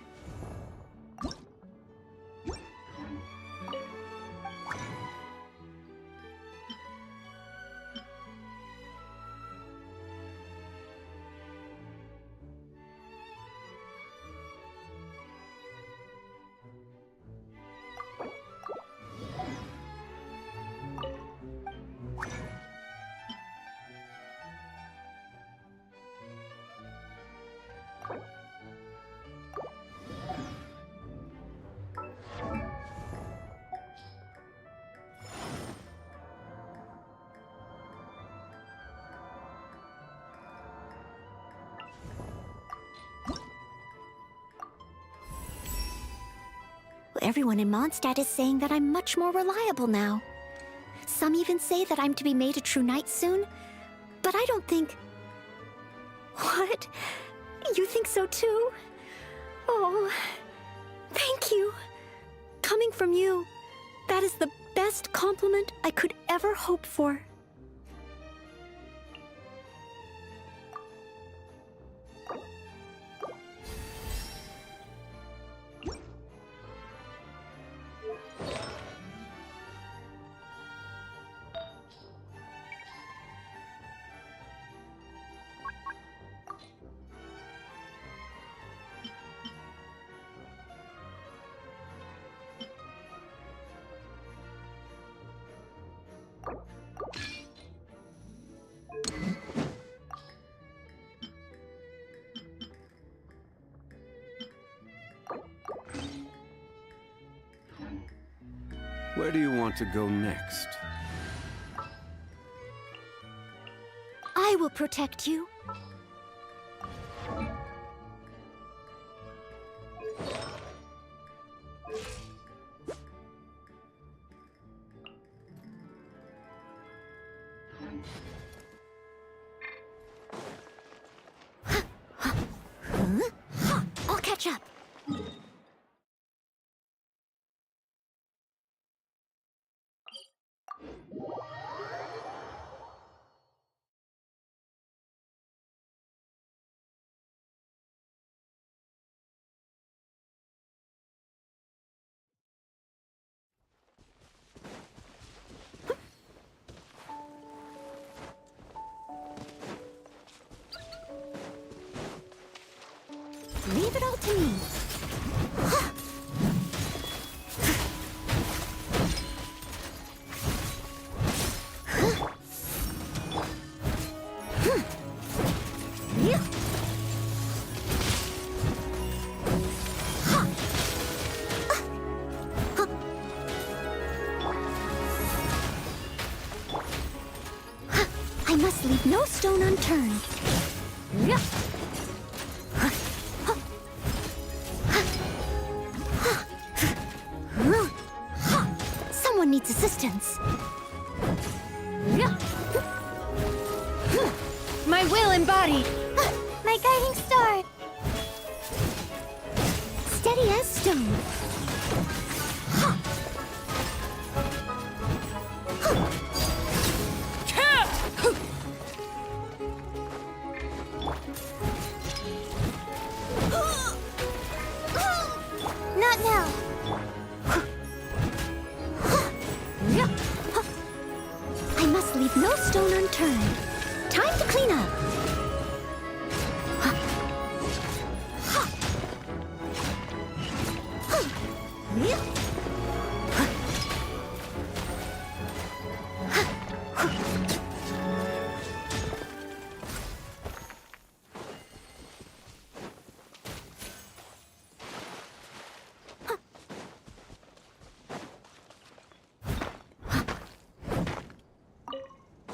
Everyone in Mondstadt is saying that I'm much more reliable now. Some even say that I'm to be made a true knight soon, but I don't think... What? You think so too? Oh, thank you. Coming from you, that is the best compliment I could ever hope for. Where do you want to go next? I will protect you. I'll catch up. Leave it all to me. I must leave no stone unturned. Someone needs assistance. My will embodied. My guiding star. Steady as stone. Not now. I must leave no stone unturned. Time to clean up.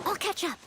I'll catch up.